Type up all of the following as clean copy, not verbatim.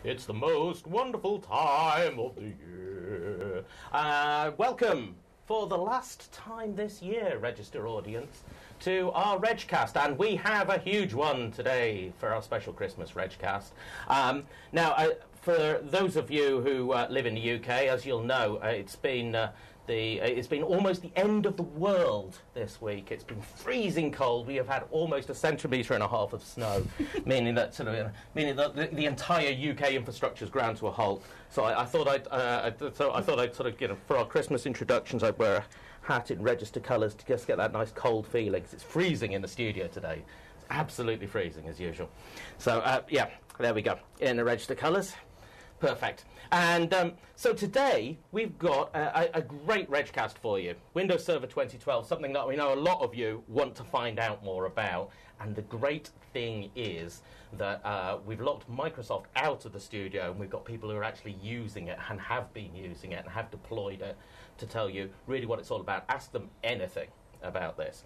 It's the most wonderful time of the year. Welcome for the last time this year, Register audience, to our Regcast, and we have a huge one today for our special Christmas Regcast. Now, for those of you who live in the UK, as you'll know, it's been almost the end of the world this week. It's been freezing cold. We have had almost 1.5 centimetres of snow, meaning that the entire UK infrastructure has ground to a halt. So I thought I'd sort of, for our Christmas introductions, I'd wear a hat in Register colours to just get that nice cold feeling, 'cause it's freezing in the studio today. It's absolutely freezing as usual. So yeah, there we go, in the Register colours. Perfect. And so today we've got a great Regcast for you. Windows Server 2012, something that we know a lot of you want to find out more about. And the great thing is that we've locked Microsoft out of the studio, and we've got people who are actually using it and have been using it and have deployed it to tell you really what it's all about. Ask them anything about this.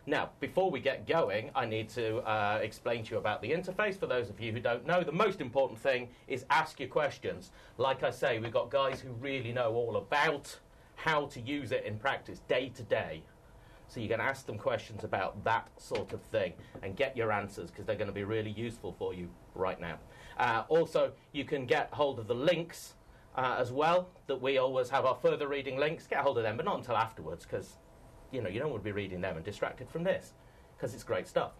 Now, before we get going, I need to explain to you about the interface. For those of you who don't know, the most important thing is ask your questions. Like I say, we've got guys who really know all about how to use it in practice day to day. So you can ask them questions about that sort of thing and get your answers, because they're going to be really useful for you right now. Also, you can get hold of the links as well, that we always have our further reading links. Get hold of them, but not until afterwards, because you don't want to be reading them and distracted from this, because it's great stuff.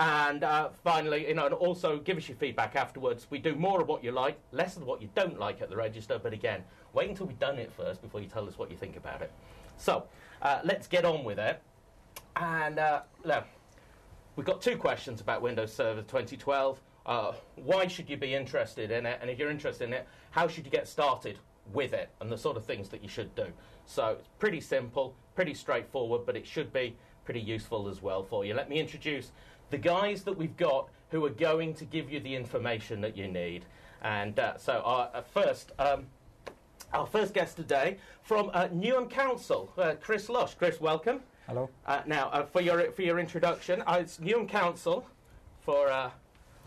And finally, and also give us your feedback afterwards. We do more of what you like, less of what you don't like at the Register, but again, wait until we've done it first before you tell us what you think about it. So, let's get on with it. And now, we've got 2 questions about Windows Server 2012. Why should you be interested in it? And if you're interested in it, how should you get started with it, and the sort of things that you should do? So it's pretty simple, pretty straightforward, but it should be pretty useful as well for you. Let me introduce the guys that we've got who are going to give you the information that you need. And so our first guest today from Newham Council, Chris Losch. Chris, welcome. Hello. Now, for your introduction, it's Newham Council for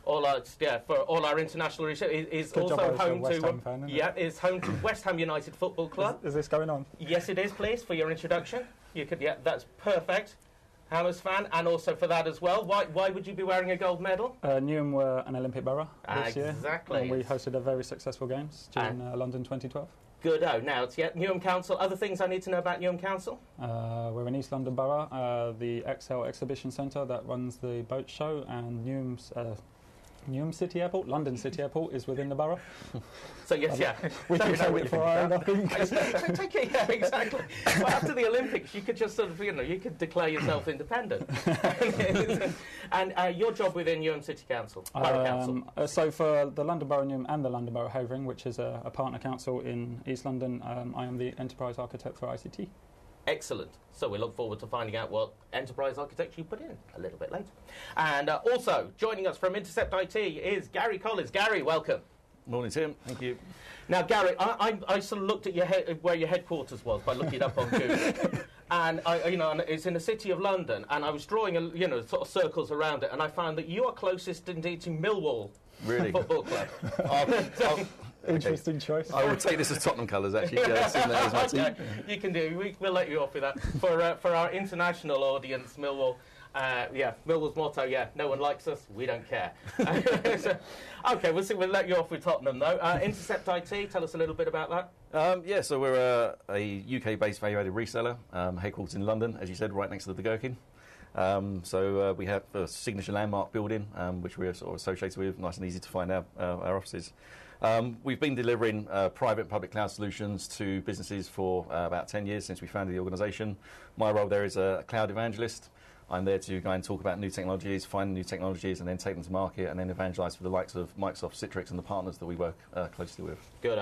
all our international research is also home to is home to West Ham United Football Club. Is this going on? Yes, it is. Please, for your introduction, you could. Yeah, that's perfect. Hammers fan, and also for that as well. Why would you be wearing a gold medal? Newham were an Olympic borough this year. Exactly. And we hosted a very successful games during London 2012. Good. Now it's Newham Council. Other things I need to know about Newham Council? We're an East London borough, the Excel Exhibition Centre that runs the boat show, and Newham City Airport, London City Airport, is within the borough. So yes, yeah. We can show it for our own, I think. Take it, yeah, exactly. Well, after the Olympics, you could just sort of, you could declare yourself independent. And your job within Newham City Council, Borough Council. So for the London Borough Newham and the London Borough Havering, which is a partner council in East London, I am the enterprise architect for ICT. Excellent. So we look forward to finding out what enterprise architecture you put in a little bit later. And also joining us from InterceptIT is Gary Collins. Gary, welcome. Morning, Tim. Thank you. Now, Gary, I sort of looked at where your headquarters was by looking it up on Google, and and it's in the City of London, and I was drawing sort of circles around it, and I found that you are closest indeed to Millwall Football Club. Interesting choice. I will take this as Tottenham colours, actually. You can do. We'll let you off with that. For our international audience, Millwall. Millwall's motto, no one likes us, we don't care. Okay, we'll let you off with Tottenham, though. Intercept IT, tell us a little bit about that. So we're a UK-based value-added reseller, headquartered in London, as you said, right next to the Gherkin. So we have a signature landmark building, which we're sort of associated with, nice and easy to find our offices. We've been delivering private and public cloud solutions to businesses for about 10 years since we founded the organisation. My role there is a cloud evangelist. I'm there to go and talk about new technologies, find new technologies, and then take them to market, and then evangelise for the likes of Microsoft, Citrix, and the partners that we work closely with. Good.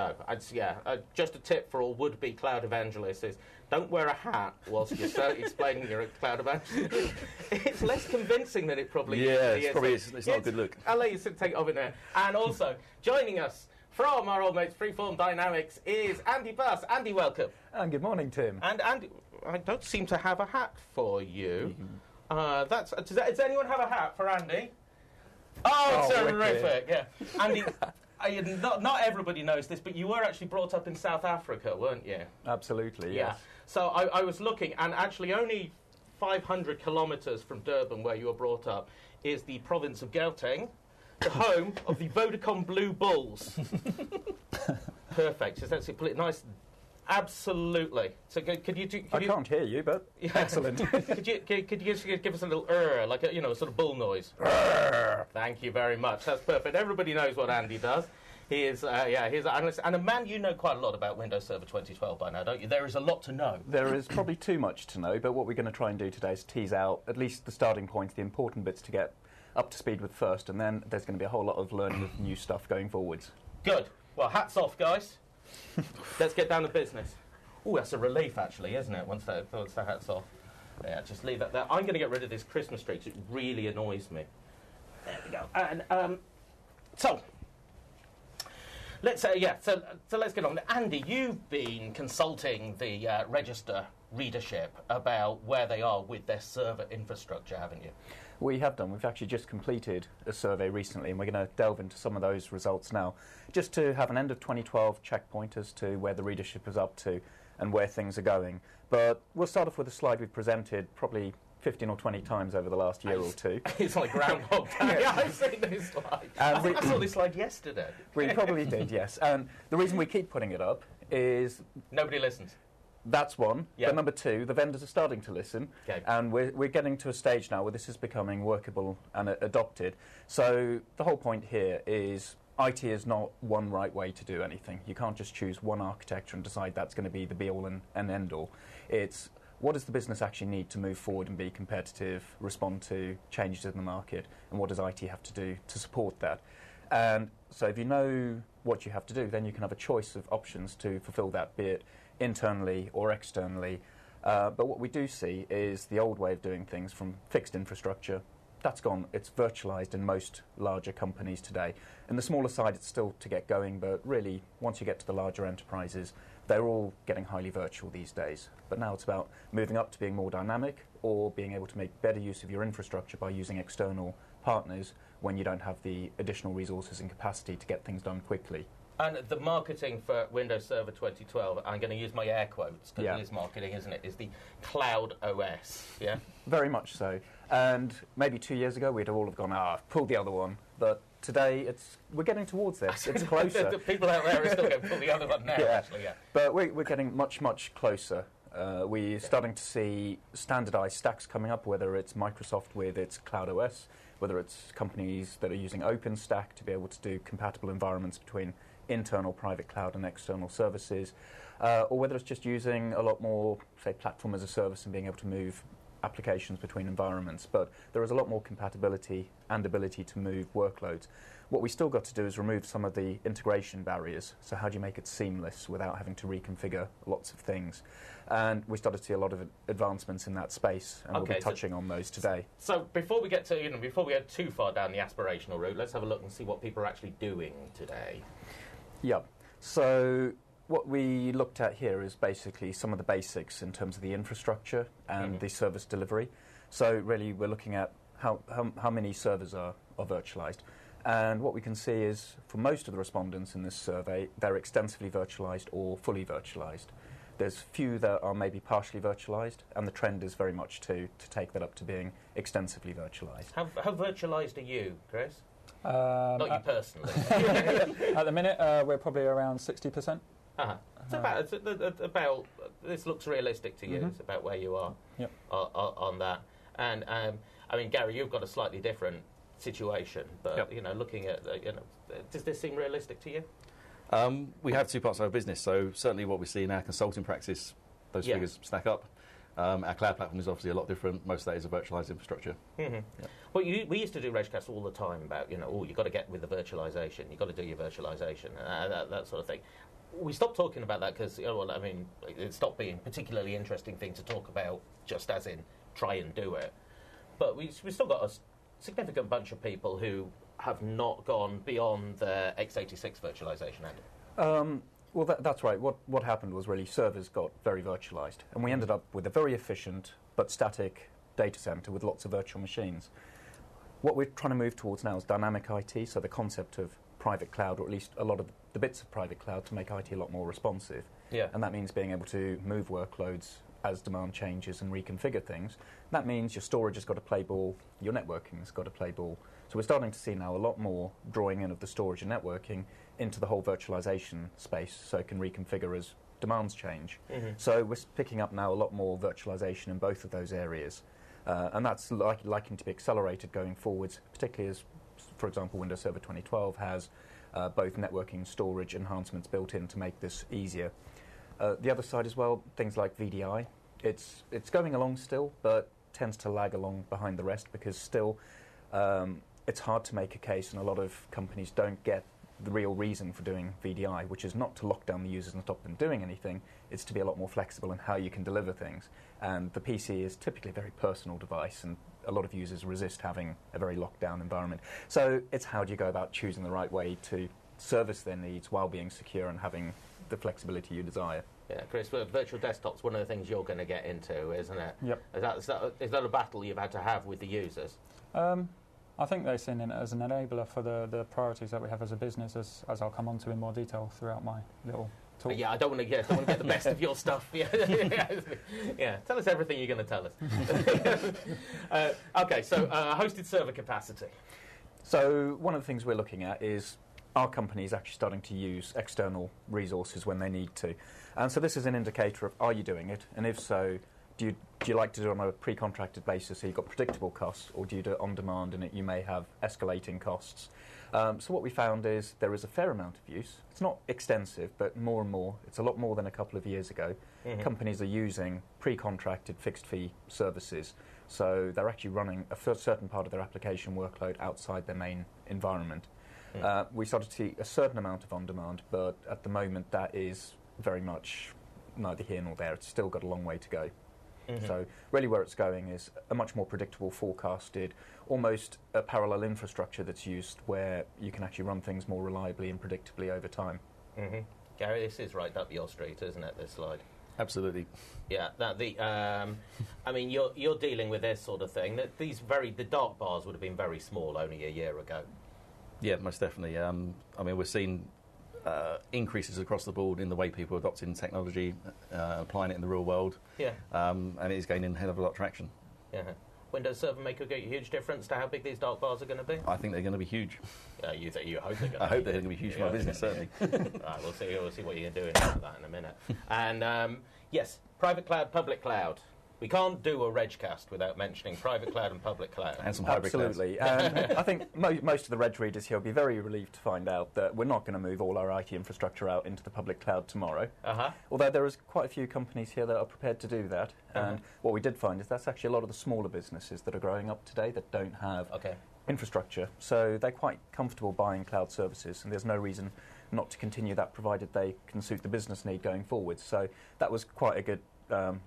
Just a tip for all would-be cloud evangelists is don't wear a hat whilst you're explaining you're a cloud evangelist. It's less convincing than it probably usually is. It's not a good look. I'll let you take it off in there. And also, joining us from our old mates Freeform Dynamics is Andy Buss. Andy, welcome. And good morning, Tim. And Andy, I don't seem to have a hat for you. Does anyone have a hat for Andy? Oh, terrific! Yeah, Andy. Not everybody knows this, but you were actually brought up in South Africa, weren't you? Absolutely, Yeah. yes. So I was looking, and actually only 500 kilometres from Durban, where you were brought up, is the province of Gauteng, the home of the Vodacom Blue Bulls. Perfect. Just let's put it nice. Absolutely. So could you do? I can't hear you, but excellent. could you just give us a little like a sort of bull noise? Thank you very much. That's perfect. Everybody knows what Andy does. He is, he's an analyst and a man. You know quite a lot about Windows Server 2012 by now, don't you? There is a lot to know. There is probably too much to know, but what we're going to try and do today is tease out at least the starting points, the important bits to get up to speed with first, and then there's going to be a whole lot of learning of new stuff going forwards. Good. Well, hats off, guys. Let's get down to business. Oh, that's a relief, actually, isn't it? Once the hat's off. Yeah, just leave that there. I'm going to get rid of this Christmas tree because it really annoys me. There we go. And so let's so let's get on. Andy, you've been consulting the Register readership about where they are with their server infrastructure, haven't you? We have done. We've actually just completed a survey recently, and we're going to delve into some of those results now, just to have an end of 2012 checkpoint as to where the readership is up to and where things are going. But we'll start off with a slide we've presented probably 15 or 20 times over the last year or two. It's like Groundhog Day. Yeah, I've seen this slide. I saw this slide yesterday. We probably did, yes. And the reason we keep putting it up is... nobody listens. That's one. Yep. But number two, the vendors are starting to listen. Okay. And we're getting to a stage now where this is becoming workable and adopted. So the whole point here is IT is not one right way to do anything. You can't just choose one architecture and decide that's going to be the be-all and end-all. It's what does the business actually need to move forward and be competitive, respond to changes in the market, and what does IT have to do to support that? And so if you know what you have to do, then you can have a choice of options to fulfill that, be it internally or externally. But what we do see is the old way of doing things from fixed infrastructure. That's gone. It's virtualized in most larger companies today. In the smaller side, it's still to get going, but really, once you get to the larger enterprises, they're all getting highly virtual these days. But now it's about moving up to being more dynamic or being able to make better use of your infrastructure by using external partners when you don't have the additional resources and capacity to get things done quickly. And the marketing for Windows Server 2012, I'm going to use my air quotes because it is marketing, isn't it, is the Cloud OS, yeah? Very much so. And maybe 2 years ago, we'd all have gone, pull the other one. But today, we're getting towards this. It's closer. The people out there are still going to pull the other one now, actually, yeah. But we're getting much, much closer. We're starting to see standardized stacks coming up, whether it's Microsoft with its Cloud OS, whether it's companies that are using OpenStack to be able to do compatible environments between internal private cloud and external services, or whether it's just using a lot more, say, platform as a service and being able to move applications between environments. But there is a lot more compatibility and ability to move workloads. What we still got to do is remove some of the integration barriers. So how do you make it seamless without having to reconfigure lots of things? And we started to see a lot of advancements in that space, and we'll be touching on those today. So before we get to, before we get too far down the aspirational route, let's have a look and see what people are actually doing today. Yeah. So what we looked at here is basically some of the basics in terms of the infrastructure and the service delivery. So really we're looking at how many servers are virtualized. And what we can see is for most of the respondents in this survey, they're extensively virtualized or fully virtualized. There's few that are maybe partially virtualized, and the trend is very much to take that up to being extensively virtualized. How virtualized are you, Chris? Not you personally. At the minute, we're probably around 60%. It's about. This looks realistic to you. It's about where you are on that. And I mean, Gary, you've got a slightly different situation, but looking at does this seem realistic to you? We have two parts of our business, so certainly what we see in our consulting practice, those figures stack up. Our cloud platform is obviously a lot different. Most of that is a virtualized infrastructure. Well, we used to do RegCast all the time about, you've got to get with the virtualization, you've got to do your virtualization, that sort of thing. We stopped talking about that because, it stopped being a particularly interesting thing to talk about, just as in try and do it. But we've still got a significant bunch of people who have not gone beyond the x86 virtualization, Andy. Well, that's right. What happened was really servers got very virtualized, and we ended up with a very efficient but static data center with lots of virtual machines. What we're trying to move towards now is dynamic IT, so the concept of private cloud, or at least a lot of the bits of private cloud, to make IT a lot more responsive. Yeah. And that means being able to move workloads as demand changes and reconfigure things. That means your storage has got to play ball, your networking has got to play ball. So we're starting to see now a lot more drawing in of the storage and networking into the whole virtualization space, so it can reconfigure as demands change. So we're picking up now a lot more virtualization in both of those areas. And that's likely to be accelerated going forwards, particularly as, for example, Windows Server 2012 has both networking and storage enhancements built in to make this easier. The other side as well, things like VDI. It's going along still, but tends to lag along behind the rest, because still it's hard to make a case, and a lot of companies don't get the real reason for doing VDI, which is not to lock down the users and stop them doing anything. It's to be a lot more flexible in how you can deliver things. And the PC is typically a very personal device, and a lot of users resist having a very locked down environment. So it's how do you go about choosing the right way to service their needs while being secure and having the flexibility you desire. Yeah, Chris, virtual desktop's one of the things you're going to get into, isn't it? Yep. Is that a battle you've had to have with the users? I think they've seen it as an enabler for the priorities that we have as a business, as I'll come on to in more detail throughout my little talk. Yeah, I don't want to get the best of your stuff. Yeah, yeah. Tell us everything you're going to tell us. Okay, so hosted server capacity. So one of the things we're looking at is, are companies actually starting to use external resources when they need to? And so this is an indicator of, are you doing it? And if so, do you like to do it on a pre-contracted basis so you've got predictable costs, or do you do it on demand and you may have escalating costs? So what we found is there is a fair amount of use. It's not extensive, but more and more. It's a lot more than a couple of years ago. Companies are using pre-contracted fixed-fee services. So they're actually running a certain part of their application workload outside their main environment. We started to see a certain amount of on-demand, but at the moment that is very much neither here nor there. It's still got a long way to go. So really where it's going is a much more predictable, forecasted, almost a parallel infrastructure that's used where you can actually run things more reliably and predictably over time. Gary, this is right up your street, isn't it, this slide? Absolutely. Yeah, I mean, you're dealing with this sort of thing. The dark bars would have been very small only a year ago. Yeah, most definitely. I mean, we're seeing increases across the board in the way people are adopting technology, applying it in the real world. Yeah. And it is gaining a hell of a lot of traction. Yeah. Windows Server make a huge difference to how big these dark bars are going to be? I think they're going to be huge. You hope they're going to I hope they're going to be huge for my business, certainly. Right, we'll see what you're doing about that in a minute. And yes, private cloud, public cloud. We can't do a Regcast without mentioning private cloud and public cloud. And some hybrid clouds. Absolutely. I think most of the Reg readers here will be very relieved to find out that we're not going to move all our IT infrastructure out into the public cloud tomorrow. Although there is quite a few companies here that are prepared to do that. And what we did find is that's actually a lot of the smaller businesses that are growing up today that don't have infrastructure. So they're quite comfortable buying cloud services, and there's no reason not to continue that, provided they can suit the business need going forward. So that was quite a good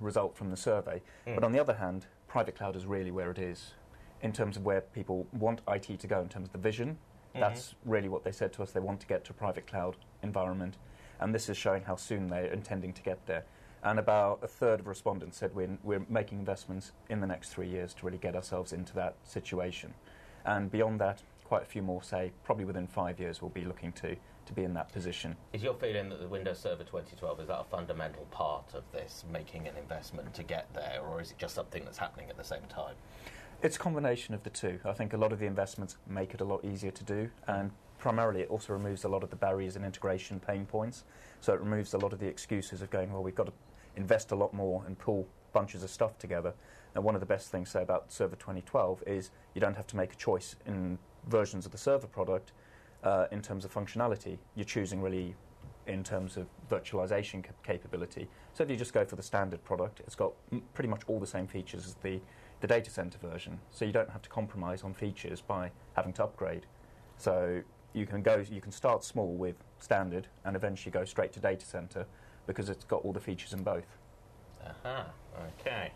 result from the survey. But on the other hand, private cloud is really where it is in terms of where people want IT to go in terms of the vision. That's really what they said to us. They want to get to a private cloud environment, and this is showing how soon they're intending to get there. And about a third of respondents said we're making investments in the next 3 years to really get ourselves into that situation. And beyond that, quite a few more say probably within 5 years we'll be looking to be in that position. Is your feeling that the Windows Server 2012, is that a fundamental part of this, making an investment to get there, or is it just something that's happening at the same time? It's a combination of the two. I think a lot of the investments make it a lot easier to do, and primarily it also removes a lot of the barriers and integration pain points. So it removes a lot of the excuses of going, well, we've got to invest a lot more and pull bunches of stuff together. And one of the best things to say about Server 2012 is you don't have to make a choice in versions of the server product in terms of functionality. You're choosing really in terms of virtualization capability. So if you just go for the standard product, it's got pretty much all the same features as the data center version. So you don't have to compromise on features by having to upgrade. So you can start small with standard and eventually go straight to data center because it's got all the features in both. Okay.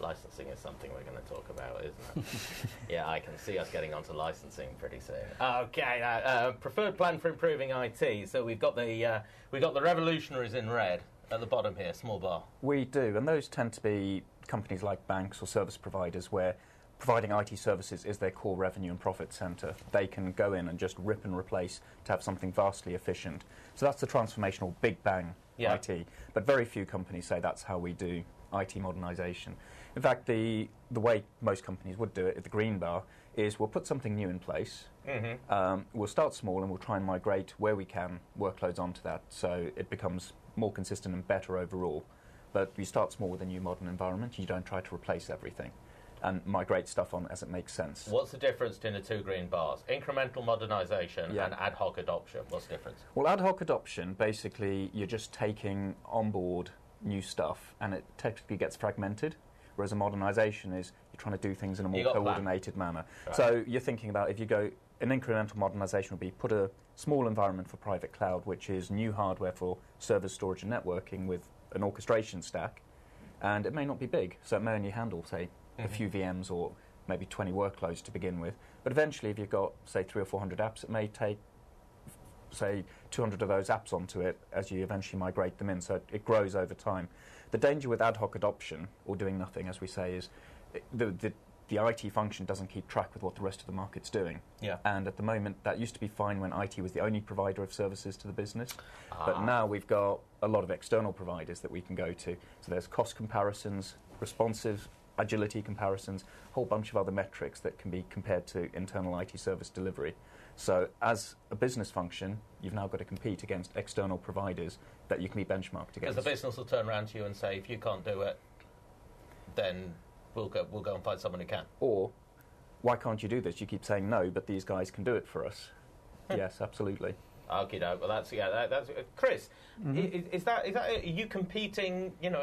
Licensing is something we're going to talk about, isn't it? Yeah, I can see us getting onto licensing pretty soon. Okay, preferred plan for improving IT. So we've got the revolutionaries in red at the bottom here, small bar. We do, and those tend to be companies like banks or service providers where providing IT services is their core revenue and profit centre. They can go in and just rip and replace to have something vastly efficient. So that's the transformational big bang IT. But very few companies say that's how we do IT modernisation. In fact, the way most companies would do it, at the green bar, is we'll put something new in place. We'll start small and we'll try and migrate where we can workloads onto that so it becomes more consistent and better overall. But you start small with a new modern environment. You don't try to replace everything and migrate stuff on as it makes sense. What's the difference between the two green bars? Incremental modernisation and ad hoc adoption. What's the difference? Well, ad hoc adoption, basically, you're just taking on board new stuff and it technically gets fragmented, whereas a modernisation is you're trying to do things in a more coordinated manner. Right. So you're thinking about, if you go, an incremental modernisation would be put a small environment for private cloud, which is new hardware for server storage and networking with an orchestration stack, and it may not be big, so it may only handle, say, a few VMs or maybe 20 workloads to begin with. But eventually, if you've got, say, 300 or 400 apps, it may take, say, 200 of those apps onto it as you eventually migrate them in, so it grows over time. The danger with ad hoc adoption, or doing nothing, as we say, is the IT function doesn't keep track with what the rest of the market's doing. And at the moment, that used to be fine when IT was the only provider of services to the business. But now we've got a lot of external providers that we can go to. So there's cost comparisons, responsive agility comparisons, a whole bunch of other metrics that can be compared to internal IT service delivery. So as a business function, you've now got to compete against external providers that you can be benchmarked against. Because the business will turn around to you and say, if you can't do it, then we'll go and find someone who can. Or, why can't you do this? You keep saying no, but these guys can do it for us. Yes, absolutely. Okay, no. Well, that's Chris. Is that are you competing? You know,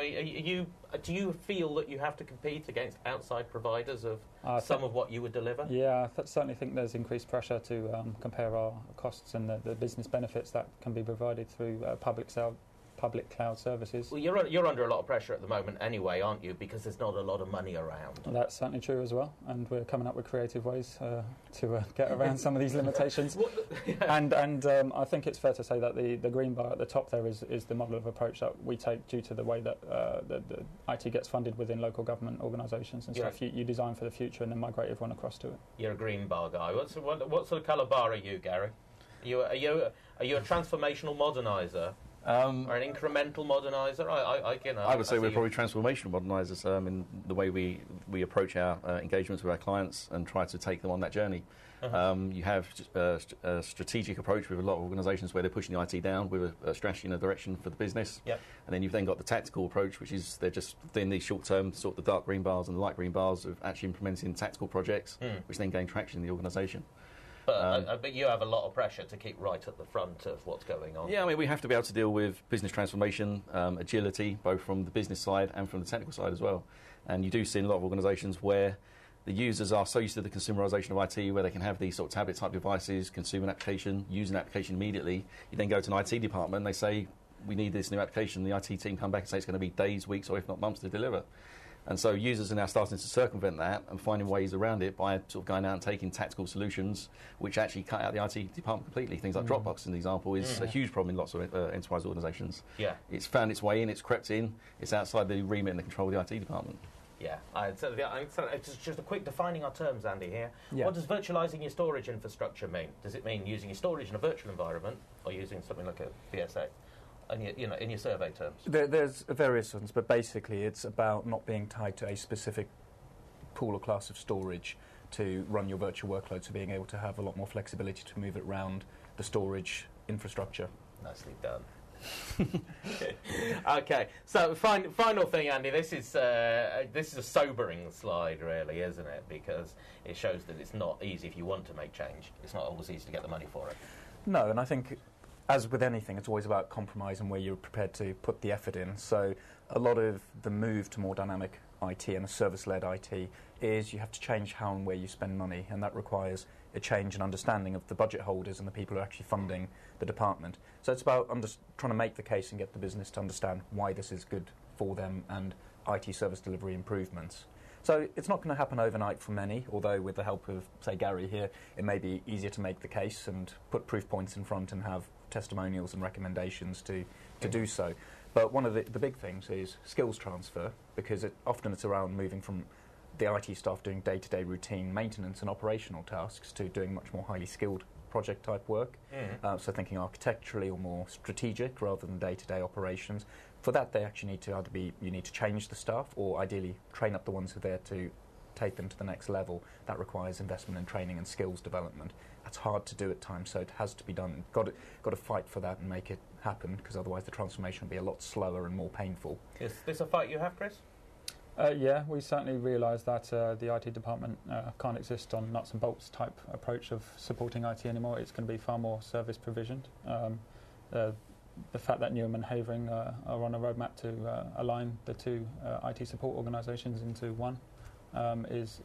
do you feel that you have to compete against outside providers of some of what you would deliver? Yeah, I certainly think there's increased pressure to compare our costs and the business benefits that can be provided through public cloud services. Well, you're under a lot of pressure at the moment anyway, aren't you? Because there's not a lot of money around. Well, that's certainly true as well, and we're coming up with creative ways to get around some of these limitations. And I think it's fair to say that the green bar at the top there is the model of approach that we take due to the way that the IT gets funded within local government organisations and stuff. You design for the future and then migrate everyone across to it. You're a green bar guy. What sort of colour bar are you, Gary? Are you a transformational moderniser? Or an incremental moderniser? I would say we're probably transformational modernisers in the way we approach our engagements with our clients and try to take them on that journey. You have a strategic approach with a lot of organisations where they're pushing the IT down with a strategy and a direction for the business. And then you've then got the tactical approach, which is they're just in the short term, sort of the dark green bars and the light green bars of actually implementing tactical projects, which then gain traction in the organisation. But you have a lot of pressure to keep right at the front of what's going on. Yeah, I mean, we have to be able to deal with business transformation, agility, both from the business side and from the technical side as well. And you do see in a lot of organisations where the users are so used to the consumerisation of IT, where they can have these sort of tablet-type devices, consume an application, use an application immediately. You then go to an IT department and they say, we need this new application. The IT team come back and say it's going to be days, weeks, or if not months to deliver. And so users are now starting to circumvent that and finding ways around it by sort of going out and taking tactical solutions which actually cut out the IT department completely. Things like Dropbox, as an example, is a huge problem in lots of enterprise organisations. It's found its way in, it's crept in, it's outside the remit and the control of the IT department. It's just a quick defining our terms, Andy, here. What does virtualising your storage infrastructure mean? Does it mean using your storage in a virtual environment or using something like a VSA? In your survey terms? There's various ones, but basically it's about not being tied to a specific pool or class of storage to run your virtual workload, so being able to have a lot more flexibility to move it around the storage infrastructure. Nicely done. Okay, so final thing, Andy. This is a sobering slide, really, isn't it? Because it shows that it's not easy if you want to make change. It's not always easy to get the money for it. No, and I think, as with anything, it's always about compromise and where you're prepared to put the effort in. So a lot of the move to more dynamic IT and a service-led IT is you have to change how and where you spend money, and that requires a change in understanding of the budget holders and the people who are actually funding the department. So it's about trying to make the case and get the business to understand why this is good for them and IT service delivery improvements. So it's not going to happen overnight for many, although with the help of, say, Gary here, it may be easier to make the case and put proof points in front and have testimonials and recommendations to do so. But one of the big things is skills transfer, because often it's around moving from the IT staff doing day-to-day routine maintenance and operational tasks to doing much more highly skilled project-type work. So thinking architecturally or more strategic rather than day-to-day operations. For that, they actually need to you need to change the staff or ideally train up the ones who are there to take them to the next level. That requires investment in training and skills development. That's hard to do at times, so it has to be done. Got to fight for that and make it happen, because otherwise the transformation will be a lot slower and more painful. Is this a fight you have, Chris? Yeah, we certainly realise that the IT department can't exist on nuts and bolts type approach of supporting IT anymore. It's going to be far more service provisioned. The fact that Newham and Havering are on a roadmap to align the two IT support organisations into one is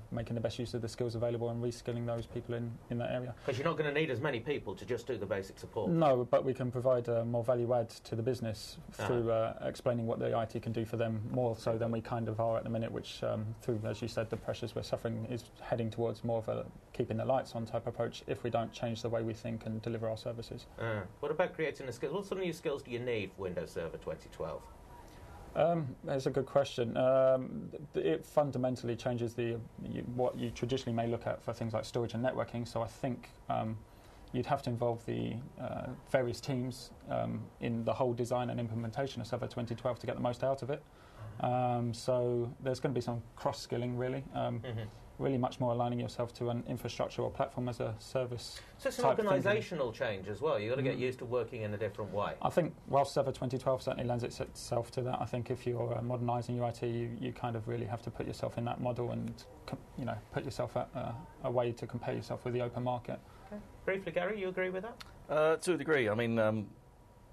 making the best use of the skills available and reskilling those people in that area. Because you're not going to need as many people to just do the basic support. No, but we can provide more value add to the business through explaining what the IT can do for them more so than we kind of are at the minute, which through, as you said, the pressures we're suffering is heading towards more of a keeping the lights on type approach if we don't change the way we think and deliver our services. What about creating the skills? What sort of new skills do you need for Windows Server 2012? That's a good question. It fundamentally changes what you traditionally may look at for things like storage and networking. So I think you'd have to involve the various teams in the whole design and implementation of Server 2012 to get the most out of it. So there's going to be some cross-skilling, really. Really much more aligning yourself to an infrastructure or platform as a service. So it's an organisational change as well. You've got to get used to working in a different way. I think whilst Server 2012 certainly lends itself to that, I think if you're modernising your IT, you kind of really have to put yourself in that model and put yourself at a way to compare yourself with the open market. Okay. Briefly, Gary, you agree with that? To a degree. I mean,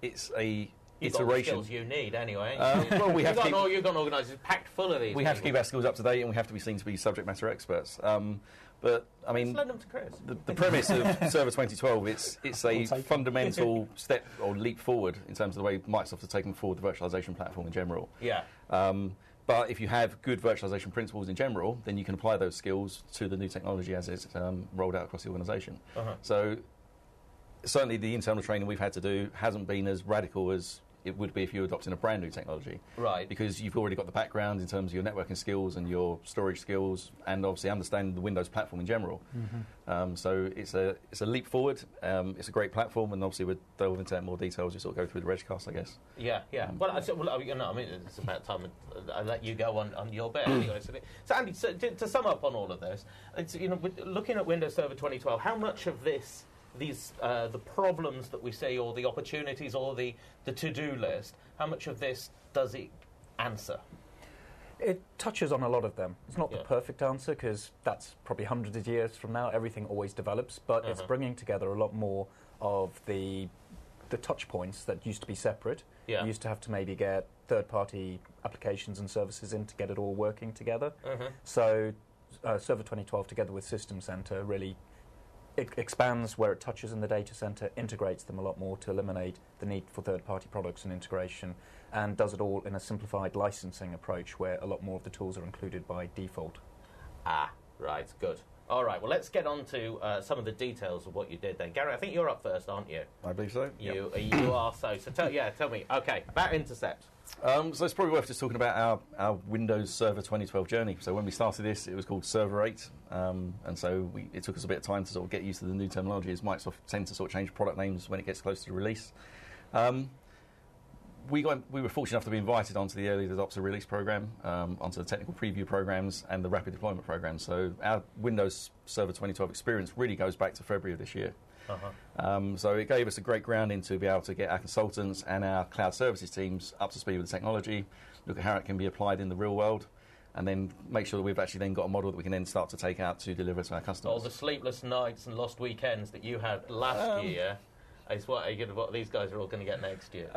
it's a You've iteration. got the skills you need anyway. Well, we have you've got an organisation packed full of these. We have to keep our skills up to date, and we have to be seen to be subject matter experts. But I mean, let's lend them to Chris. The premise of Server 2012, it's a fundamental step or leap forward in terms of the way Microsoft has taken forward the virtualization platform in general. Yeah. But if you have good virtualization principles in general, then you can apply those skills to the new technology as it's rolled out across the organisation. So certainly the internal training we've had to do hasn't been as radical as it would be if you were adopting a brand new technology. Right. Because you've already got the background in terms of your networking skills and your storage skills and obviously understanding the Windows platform in general. So it's a leap forward. It's a great platform, and obviously we'll delve into that in more detail as we sort of go through the Regcast, I guess. Yeah. It's about time I let you go on your bit anyway. So Andy, to sum up on all of this, it's, looking at Windows Server 2012, how much of this the problems that we see, or the opportunities, or the to-do list, how much of this does it answer? It touches on a lot of them. It's not the perfect answer, because that's probably hundreds of years from now. Everything always develops, but it's bringing together a lot more of the touch points that used to be separate. You used to have to maybe get third-party applications and services in to get it all working together. So Server 2012 together with System Center really it expands where it touches in the data center, integrates them a lot more to eliminate the need for third-party products and integration, and does it all in a simplified licensing approach where a lot more of the tools are included by default. Right, good. All right, well, let's get on to some of the details of what you did then. Gary, I think you're up first, aren't you? I believe so. You are so. So tell me, okay, about Intercept. So it's probably worth just talking about our Windows Server 2012 journey. So when we started this, it was called Server 8, and so it took us a bit of time to sort of get used to the new terminology, as Microsoft tends to sort of change product names when it gets close to the release. We were fortunate enough to be invited onto the early adopter release program, onto the technical preview programs and the rapid deployment program. So our Windows Server 2012 experience really goes back to February of this year. So it gave us a great grounding to be able to get our consultants and our cloud services teams up to speed with the technology, look at how it can be applied in the real world, and then make sure that we've actually then got a model that we can then start to take out to deliver to our customers. All the sleepless nights and lost weekends that you had last year is what these guys are all going to get next year.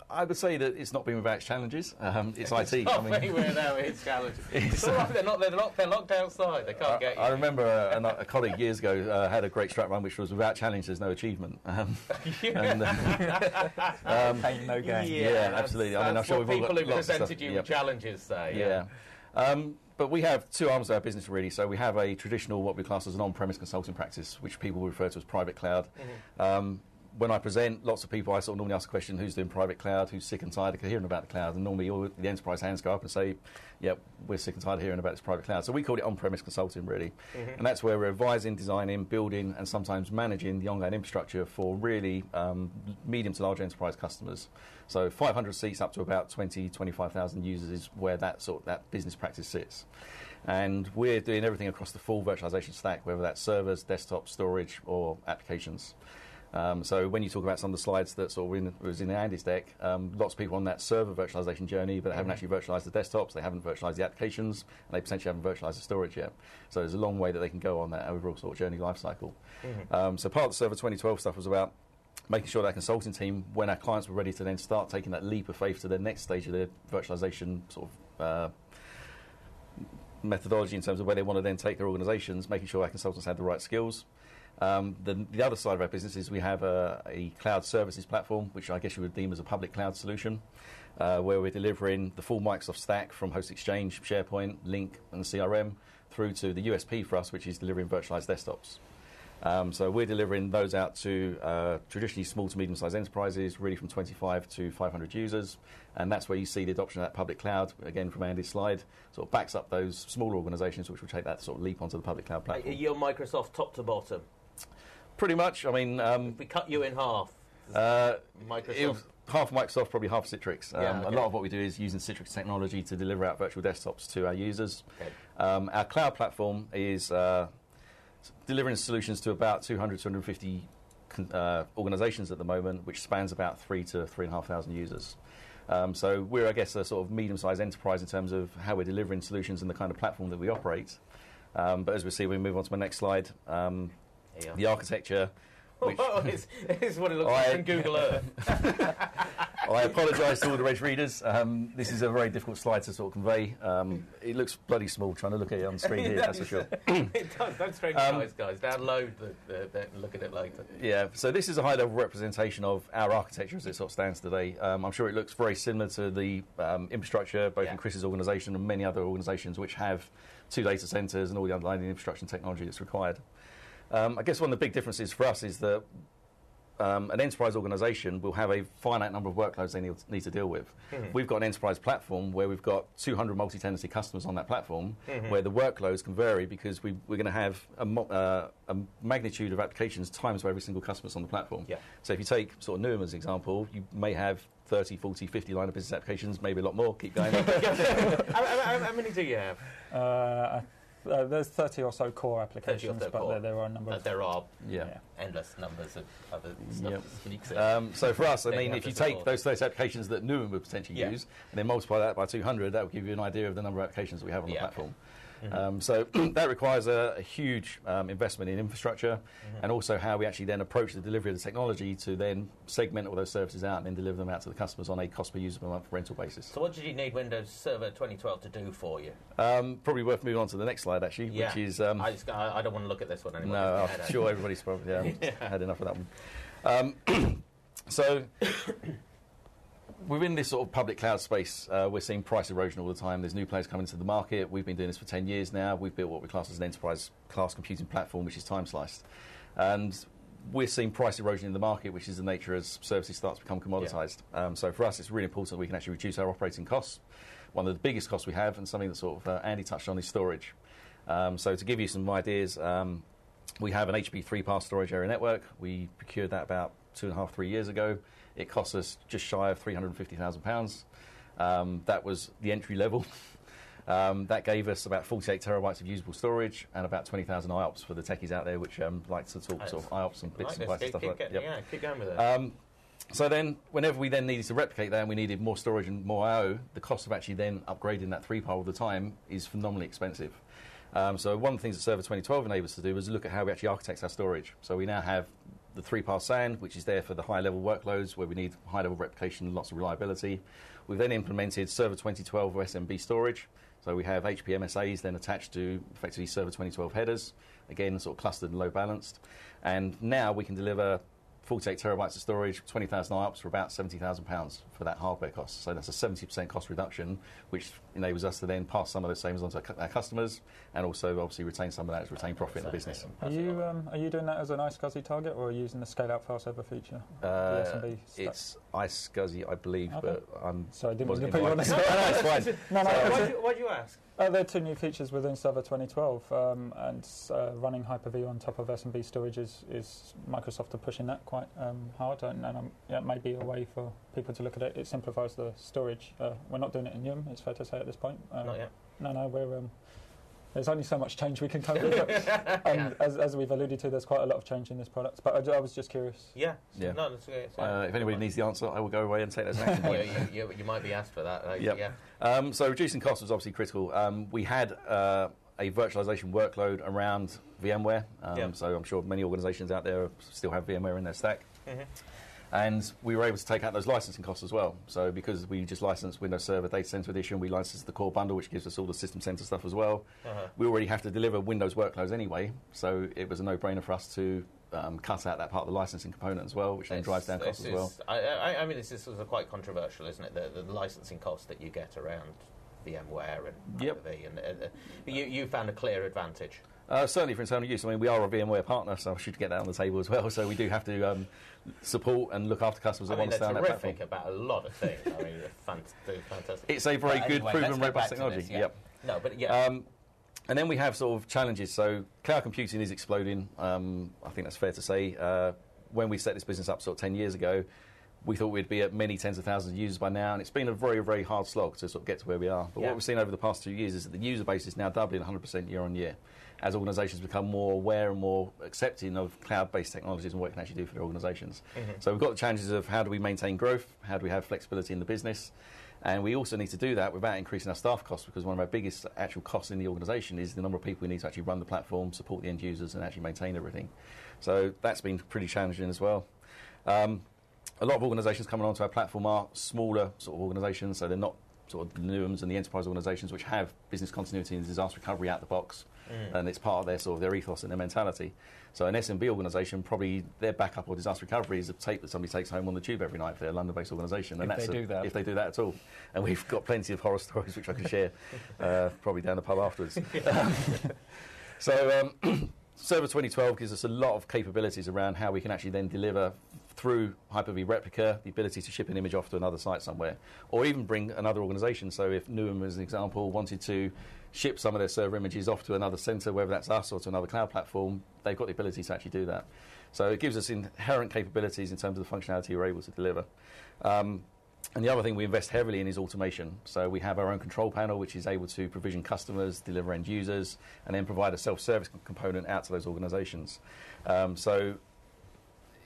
I would say that it's not been without its challenges. It's IT. It's not without its challenges. It's all right, they're locked outside. They can't get you. I remember a colleague years ago had a great strap line which was without challenge there's no achievement. No gain. Yeah, absolutely. That's I'm sure what people who presented you with challenges say. But we have two arms of our business, really. So we have a traditional, what we class as an on-premise consulting practice, which people refer to as private cloud. when I present, lots of people, I sort of normally ask the question, who's doing private cloud, who's sick and tired of hearing about the cloud? And normally all the enterprise hands go up and say, yeah, we're sick and tired of hearing about this private cloud. So we call it on-premise consulting, really. And that's where we're advising, designing, building, and sometimes managing the ongoing infrastructure for really medium to large enterprise customers. So 500 seats up to about 25,000 users is where that business practice sits. And we're doing everything across the full virtualization stack, whether that's servers, desktop, storage, or applications. So when you talk about some of the slides that sort of was in Andy's deck, lots of people on that server virtualization journey, but they haven't actually virtualized the desktops, they haven't virtualized the applications, and they potentially haven't virtualized the storage yet. So there's a long way that they can go on that overall sort of journey lifecycle. So part of the Server 2012 stuff was about making sure that consulting team, when our clients were ready to then start taking that leap of faith to the next stage of their virtualization sort of methodology in terms of where they want to then take their organizations, making sure our consultants had the right skills. The other side of our business is we have a cloud services platform, which I guess you would deem as a public cloud solution, where we're delivering the full Microsoft stack from Host Exchange, SharePoint, Link, and CRM through to the USP for us, which is delivering virtualized desktops. So we're delivering those out to traditionally small to medium-sized enterprises, really from 25 to 500 users, and that's where you see the adoption of that public cloud, again from Andy's slide, sort of backs up those smaller organisations which will take that sort of leap onto the public cloud platform. You're Microsoft top to bottom? Pretty much. I mean... if we cut you in half, Microsoft... Half Microsoft, probably half Citrix. Okay. A lot of what we do is using Citrix technology to deliver out virtual desktops to our users. Okay. Our cloud platform is... delivering solutions to about 200, 250 organisations at the moment, which spans about 3,000 to 3,500 users. So we're, I guess, a sort of medium-sized enterprise in terms of how we're delivering solutions and the kind of platform that we operate. But as we see, we move on to my next slide. The architecture. Which it's what it looks like in Google Earth. I apologise to all the Reg readers. This is a very difficult slide to sort of convey. It looks bloody small trying to look at it on the screen here, that's for sure. It does. Don't strain your eyes, guys. Download and look at it later. Yeah, so this is a high-level representation of our architecture as it sort of stands today. I'm sure it looks very similar to the infrastructure, both in Chris's organisation and many other organisations which have 2 data centres and all the underlying infrastructure and technology that's required. I guess one of the big differences for us is that an enterprise organisation will have a finite number of workloads they need to deal with. We've got an enterprise platform where we've got 200 multi-tenancy customers on that platform, where the workloads can vary because we're going to have a magnitude of applications times for every single customer that's on the platform. Yeah. So if you take sort of Newham as an example, you may have 30, 40, 50 line of business applications, maybe a lot more. Keep going. How many do you have? There's 30 or so core applications, but there are a number of... There are endless numbers of other stuff. Yep. So for us, I mean, if you take those 30 applications that Newham would potentially use, and then multiply that by 200, that will give you an idea of the number of applications that we have on the platform. So that requires a huge investment in infrastructure and also how we actually then approach the delivery of the technology to then segment all those services out and then deliver them out to the customers on a cost per user per month rental basis. So what did you need Windows Server 2012 to do for you? Probably worth moving on to the next slide, actually, which is... I don't want to look at this one anymore. No, I'm sure everybody's probably had enough of that one. So... Within this sort of public cloud space, we're seeing price erosion all the time. There's new players coming to the market. We've been doing this for 10 years now. We've built what we class as an enterprise class computing platform, which is time sliced. And we're seeing price erosion in the market, which is the nature as services start to become commoditized. So for us, it's really important that we can actually reduce our operating costs. One of the biggest costs we have, and something that sort of Andy touched on, is storage. So to give you some ideas, we have an HP 3-pass storage area network. We procured that about 2.5, 3 years ago. It cost us just shy of £350,000. That was the entry level. That gave us about 48 terabytes of usable storage and about 20,000 IOPS for the techies out there, which like to talk sort of IOPS and bits and bytes and stuff like that. Yeah, keep going with it. So then, whenever we then needed to replicate that and we needed more storage and more I/O, the cost of actually then upgrading that 3-PAR all the time is phenomenally expensive. So one of the things that Server 2012 enabled us to do was look at how we actually architect our storage. So we now have the 3-PAR SAN, which is there for the high-level workloads where we need high-level replication and lots of reliability. We've then implemented Server 2012 SMB storage. So we have HP MSAs then attached to effectively Server 2012 headers, again sort of clustered and load balanced. And now we can deliver 48 terabytes of storage, 20,000 IOPS for about £70,000 for that hardware cost. So that's a 70% cost reduction, which enables us to then pass some of those savings on to our customers, and also obviously retain some of that as retained profit in the business. Are you doing that as an iSCSI target, or are you using the scale-out file server feature? It's iSCSI, I believe, okay. but I'm... Sorry, I didn't mean to put you on the spot. It's fine. No, why do you ask? There are two new features within Server 2012, and running Hyper-V on top of S&B storage is Microsoft are pushing that quite hard, and it may be a way for people to look at it. It simplifies the storage. We're not doing it in Newham, it's fair to say at this point. Not yet. No, we're... there's only so much change we can cope with. And as we've alluded to, there's quite a lot of change in this product. But I was just curious. Yeah. Yeah. No, that's okay. If anybody needs the answer, I will go away and take that as an action point. You might be asked for that. Yep. Yeah. So reducing costs was obviously critical. We had a virtualization workload around VMware. So I'm sure many organisations out there still have VMware in their stack. Mm-hmm. And we were able to take out those licensing costs as well. So because we just licensed Windows Server Data Center Edition, we licensed the core bundle, which gives us all the System Center stuff as well. We already have to deliver Windows workloads anyway, so it was a no-brainer for us to cut out that part of the licensing component as well, which then drives down costs as well. I mean, this is quite controversial, isn't it? The licensing cost that you get around VMware and Hyper-V, and you found a clear advantage. Certainly for internal use. I mean, we are a VMware partner, so I should get that on the table as well. So we do have to support and look after customers that want to stay on that platform. They're terrific about a lot of things. I mean, they're fantastic. It's a very good, proven, robust technology. Yep. No, but yeah. And then we have sort of challenges. So cloud computing is exploding. I think that's fair to say. When we set this business up sort of 10 years ago, we thought we'd be at many tens of thousands of users by now, and it's been a very, very hard slog to sort of get to where we are. But what we've seen over the past 2 years is that the user base is now doubling 100% year on year, as organisations become more aware and more accepting of cloud-based technologies and what it can actually do for their organisations. Mm-hmm. So we've got the challenges of how do we maintain growth, how do we have flexibility in the business, and we also need to do that without increasing our staff costs, because one of our biggest actual costs in the organisation is the number of people we need to actually run the platform, support the end users, and actually maintain everything. So that's been pretty challenging as well. A lot of organisations coming onto our platform are smaller sort of organisations, so they're not sort of the Newhams and the enterprise organisations which have business continuity and disaster recovery out the box, and it's part of their sort of their ethos and their mentality. So an SMB organisation, probably their backup or disaster recovery is a tape that somebody takes home on the tube every night for their London-based organisation. And if they do that at all. And we've got plenty of horror stories which I can share, probably down the pub afterwards. So Server 2012 gives us a lot of capabilities around how we can actually then deliver through Hyper-V Replica, the ability to ship an image off to another site somewhere, or even bring another organisation. So if Newham, as an example, wanted to ship some of their server images off to another centre, whether that's us or to another cloud platform, they've got the ability to actually do that. So it gives us inherent capabilities in terms of the functionality we're able to deliver. And the other thing we invest heavily in is automation. So we have our own control panel, which is able to provision customers, deliver end users, and then provide a self-service component out to those organisations. So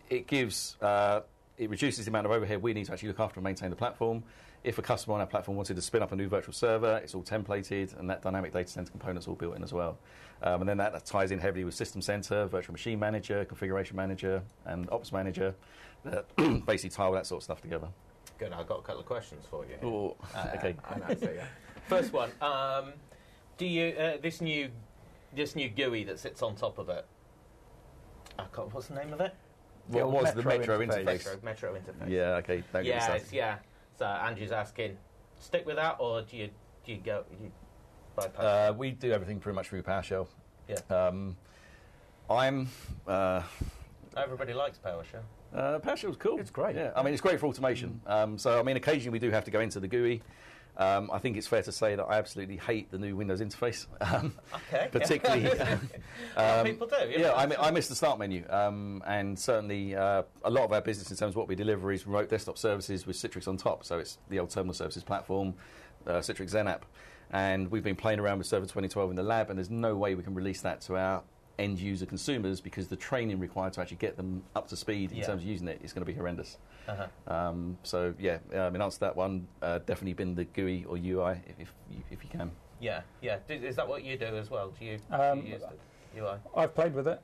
it gives, it reduces the amount of overhead we need to actually look after and maintain the platform. If a customer on our platform wanted to spin up a new virtual server, it's all templated, and that dynamic data center component's all built in as well. And then that ties in heavily with System Center, Virtual Machine Manager, Configuration Manager, and Ops Manager that basically tie all that sort of stuff together. Good, I've got a couple of questions for you. Oh, okay. First one, do you this new GUI that sits on top of it? What's the name of it? What was the Metro interface? Metro interface. Yeah, okay. Yeah. So Andrew's asking, stick with that, or do you bypass? We do everything pretty much through PowerShell. Yeah. Everybody likes PowerShell. PowerShell's cool. It's great. Yeah, I mean, it's great for automation. So, I mean, occasionally we do have to go into the GUI. I think it's fair to say that I absolutely hate the new Windows interface. Okay. Particularly... people do. Yeah, I miss the start menu. And certainly a lot of our business in terms of what we deliver is remote desktop services with Citrix on top. So it's the old Terminal Services platform, Citrix Zen app. And we've been playing around with Server 2012 in the lab, and there's no way we can release that to our end user consumers because the training required to actually get them up to speed in terms of using it is going to be horrendous. So yeah, in answer to that one, definitely been the GUI or UI if you can. Yeah. Is that what you do as well? Do you use the UI? I've played with it.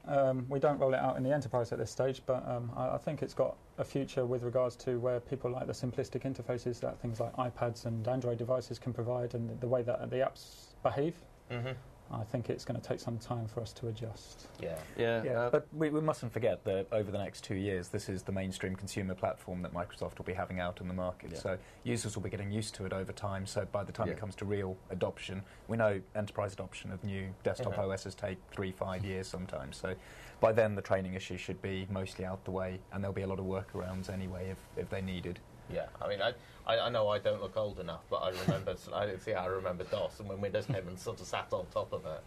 We don't roll it out in the enterprise at this stage, but I think it's got a future with regards to where people like the simplistic interfaces that things like iPads and Android devices can provide, and the way that the apps behave. I think it's going to take some time for us to adjust. Yeah. But we mustn't forget that over the next 2 years, this is the mainstream consumer platform that Microsoft will be having out in the market. Yeah. So users will be getting used to it over time. So by the time it comes to real adoption, we know enterprise adoption of new desktop OSs take 3-5 years sometimes. So by then, the training issue should be mostly out the way, and there'll be a lot of workarounds anyway if they needed. Yeah, I mean, I know I don't look old enough, but I remember DOS, and when Windows came and sort of sat on top of it,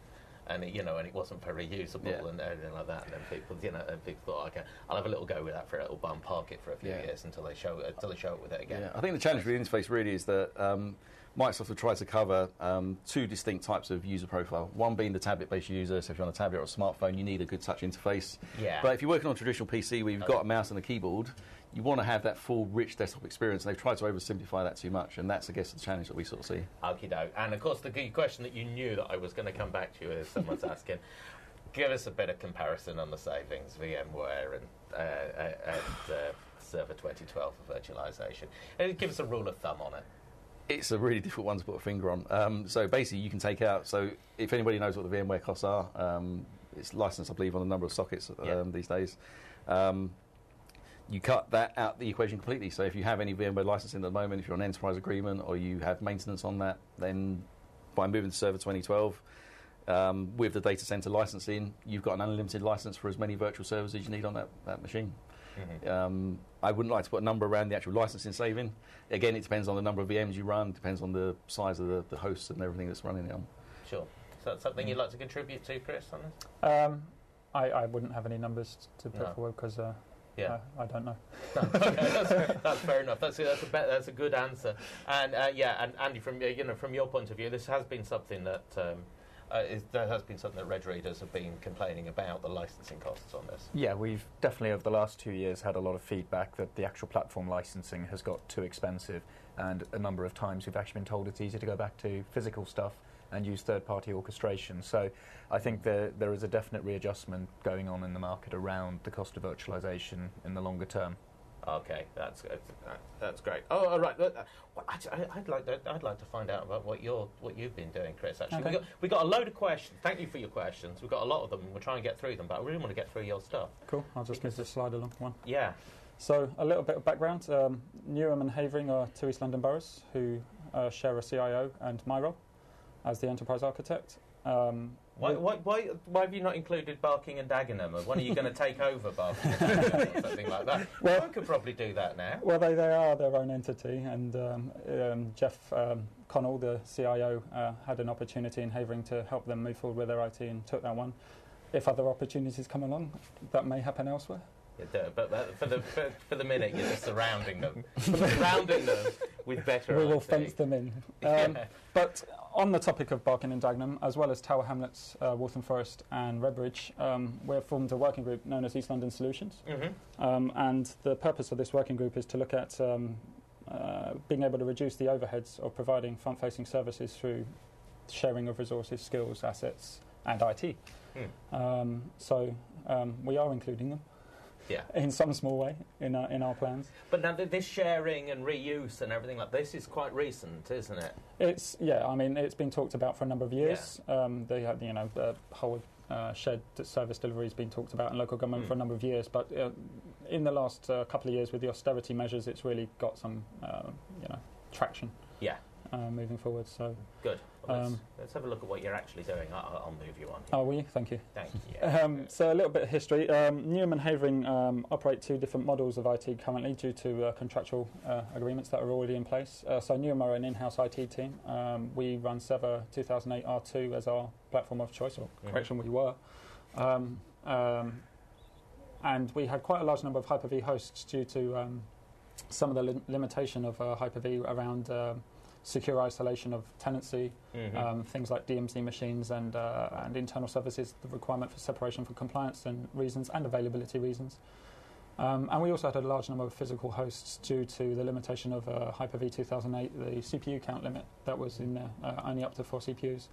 and it wasn't very usable and everything like that. And then people, people thought, okay, I'll have a little go with that for a little bit and park it for a few years until they show it with it again. Yeah, I think the challenge with the interface really is that Microsoft have tried to cover two distinct types of user profile. One being the tablet-based user, so if you're on a tablet or a smartphone, you need a good touch interface. Yeah. But if you're working on a traditional PC where you've got a mouse and a keyboard, you want to have that full, rich desktop experience, and they've tried to oversimplify that too much, and that's, I guess, the challenge that we sort of see. Okie doke. And, of course, the question that you knew that I was going to come back to you is someone's asking, give us a bit of comparison on the savings, VMware and Server 2012 for virtualization. And give us a rule of thumb on it. It's a really difficult one to put a finger on. So basically, you can take out. So if anybody knows what the VMware costs are, it's licensed, I believe, on a number of sockets these days. You cut that out the equation completely. So if you have any VMware licensing at the moment, if you're on an enterprise agreement or you have maintenance on that, then by moving to Server 2012, with the data center licensing, you've got an unlimited license for as many virtual servers as you need on that machine. Mm-hmm. I wouldn't like to put a number around the actual licensing saving. Again, it depends on the number of VMs you run, depends on the size of the hosts and everything that's running it on. Sure. So that's something you'd like to contribute to, Chris, on this? I wouldn't have any numbers to put forward because I don't know. That's fair enough. That's a good answer. And and Andy, from your point of view, this has been something that Reg readers have been complaining about, the licensing costs on this. Yeah, we've definitely over the last 2 years had a lot of feedback that the actual platform licensing has got too expensive, and a number of times we've actually been told it's easier to go back to physical stuff and use third-party orchestration. So I think there is a definite readjustment going on in the market around the cost of virtualization in the longer term. Okay, that's great. Oh, all right. I'd like to find out about what you've been doing, Chris. Actually, okay. we got a load of questions. Thank you for your questions. We've got a lot of them. We'll try and get through them, but I really want to get through your stuff. Cool. I'll just move the slide along one. Yeah. So a little bit of background. Newham and Havering are two East London boroughs who share a CIO and my role as the enterprise architect. Why have you not included Barking and Dagenham? Or when are you going to take over Barking and Dagenham or something like that? Well, I could probably do that now. Well, they are their own entity, and Jeff Connell, the CIO, had an opportunity in Havering to help them move forward with their IT and took that one. If other opportunities come along, that may happen elsewhere. But for the minute, you're just surrounding them with better. We will fence them in. But on the topic of Barking and Dagenham, as well as Tower Hamlets, Waltham Forest and Redbridge, we've formed a working group known as East London Solutions. Mm-hmm. And the purpose of this working group is to look at being able to reduce the overheads of providing front-facing services through sharing of resources, skills, assets, and IT. So we are including them. Yeah. In some small way in our plans. But now this sharing and reuse and everything like this is quite recent, isn't it? It's been talked about for a number of years. They had the whole shared service delivery has been talked about in local government for a number of years. But in the last couple of years with the austerity measures, it's really got some traction. Yeah. Moving forward, so good. Well, let's have a look at what you're actually doing. I'll move you on. Oh, will you? Thank you. Thank you. So a little bit of history. Newham and Havering operate two different models of IT currently due to contractual agreements that are already in place. So Newham are an in-house IT team. We run Server 2008 R2 as our platform of choice, or correction, we were. And we had quite a large number of Hyper-V hosts due to some of the limitation of Hyper-V around secure isolation of tenancy, things like DMZ machines and internal services, the requirement for separation for compliance and reasons and availability reasons. And we also had a large number of physical hosts due to the limitation of Hyper-V 2008, the CPU count limit that was in there, only up to 4 CPUs.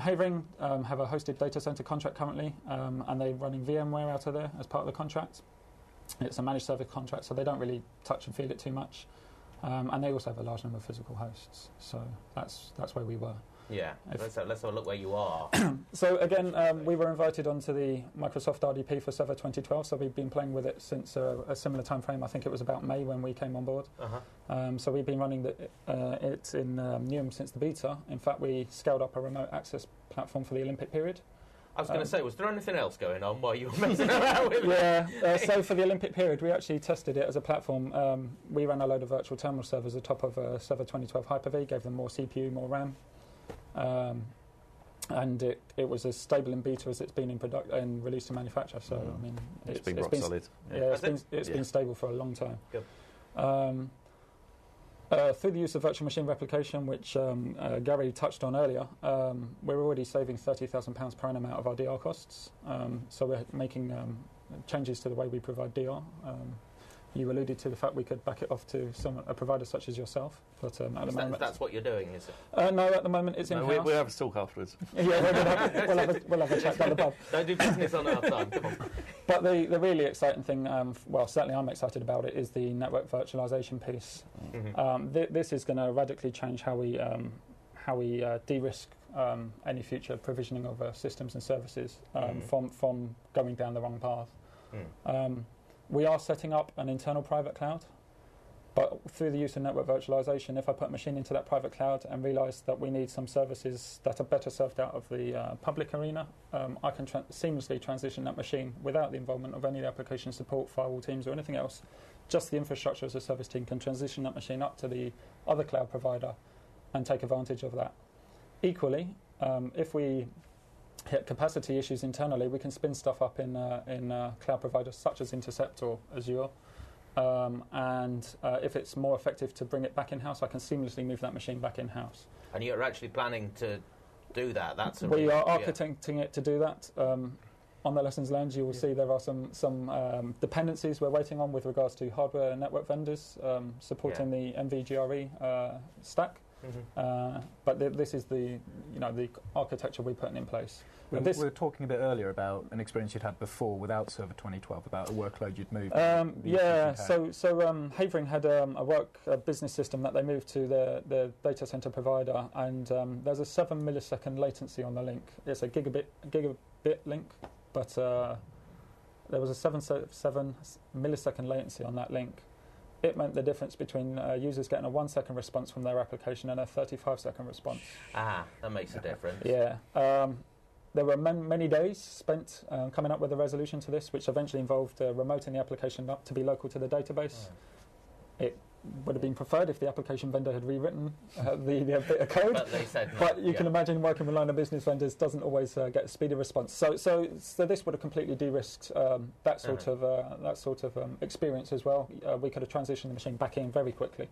Havering have a hosted data center contract currently, and they're running VMware out of there as part of the contract. It's a managed service contract, so they don't really touch and feel it too much. And they also have a large number of physical hosts, so that's where we were. Yeah, let's have a look where you are. So again, we were invited onto the Microsoft RDP for Server 2012, so we've been playing with it since a similar time frame. I think it was about May when we came on board. So we've been running it in Newham since the beta. In fact, we scaled up a remote access platform for the Olympic period. I was going to say, was there anything else going on while you were messing around with it? Yeah, so for the Olympic period, we actually tested it as a platform. We ran a load of virtual terminal servers atop of Server 2012 Hyper-V, gave them more CPU, more RAM. And it was as stable in beta as it's been in product and released to manufacture. So I mean, it's been rock solid. Yeah, it's been stable for a long time. Good. Through the use of virtual machine replication, which Gary touched on earlier, we're already saving £30,000 per annum out of our DR costs. So we're making changes to the way we provide DR. You alluded to the fact we could back it off to a provider such as yourself, but at the moment that's what you're doing, is it? No, at the moment it's in-house. We'll have a talk afterwards. Yeah, we'll have a chat down the pub. Don't do business on our time. Come on. But the really exciting thing, well, certainly I'm excited about it, is the network virtualization piece. This is going to radically change how we de-risk any future provisioning of systems and services from going down the wrong path. We are setting up an internal private cloud, but through the use of network virtualization, if I put a machine into that private cloud and realise that we need some services that are better served out of the public arena, I can seamlessly transition that machine without the involvement of any of the application support, firewall teams or anything else. Just the infrastructure as a service team can transition that machine up to the other cloud provider and take advantage of that. Equally, if we hit capacity issues internally, we can spin stuff up in cloud providers such as Intercept or Azure. And if it's more effective to bring it back in-house, I can seamlessly move that machine back in-house. And you're actually planning to do that? We are architecting it to do that. On the lessons learned, you will see there are some dependencies we're waiting on with regards to hardware and network vendors supporting the MVGRE stack. But this is the architecture we're putting in place. We were talking a bit earlier about an experience you'd had before without Server 2012, about a workload you'd moved. So Havering had a business system that they moved to their data center provider, and there's a 7 millisecond latency on the link. It's a gigabit link, but there was a 7 millisecond latency on that link. It meant the difference between users getting a 1 second response from their application and a 35-second response. That makes a difference. Yeah. There were many days spent coming up with a resolution to this, which eventually involved remoting the application up to be local to the database. It would have been preferred if the application vendor had rewritten the bit of code. But they said no. But you can imagine working with line of business vendors doesn't always get a speedy response. So this would have completely de-risked that sort of experience as well. We could have transitioned the machine back in very quickly.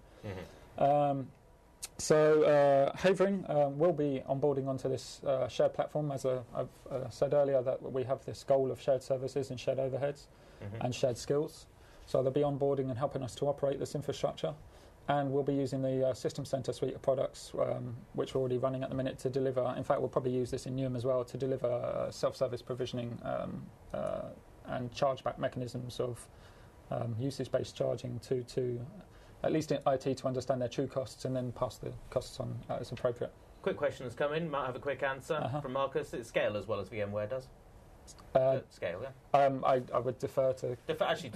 So Havering will be onboarding onto this shared platform. As I've said earlier, that we have this goal of shared services and shared overheads and shared skills. So they'll be onboarding and helping us to operate this infrastructure. And we'll be using the System Center suite of products, which we're already running at the minute, to deliver. In fact, we'll probably use this in Newham as well to deliver self-service provisioning and chargeback mechanisms of usage-based charging to at least in IT to understand their true costs and then pass the costs on as appropriate. Quick question has come in. Might have a quick answer from Marcus. It's scale as well as VMware does. Scale, yeah. I would defer to... defer to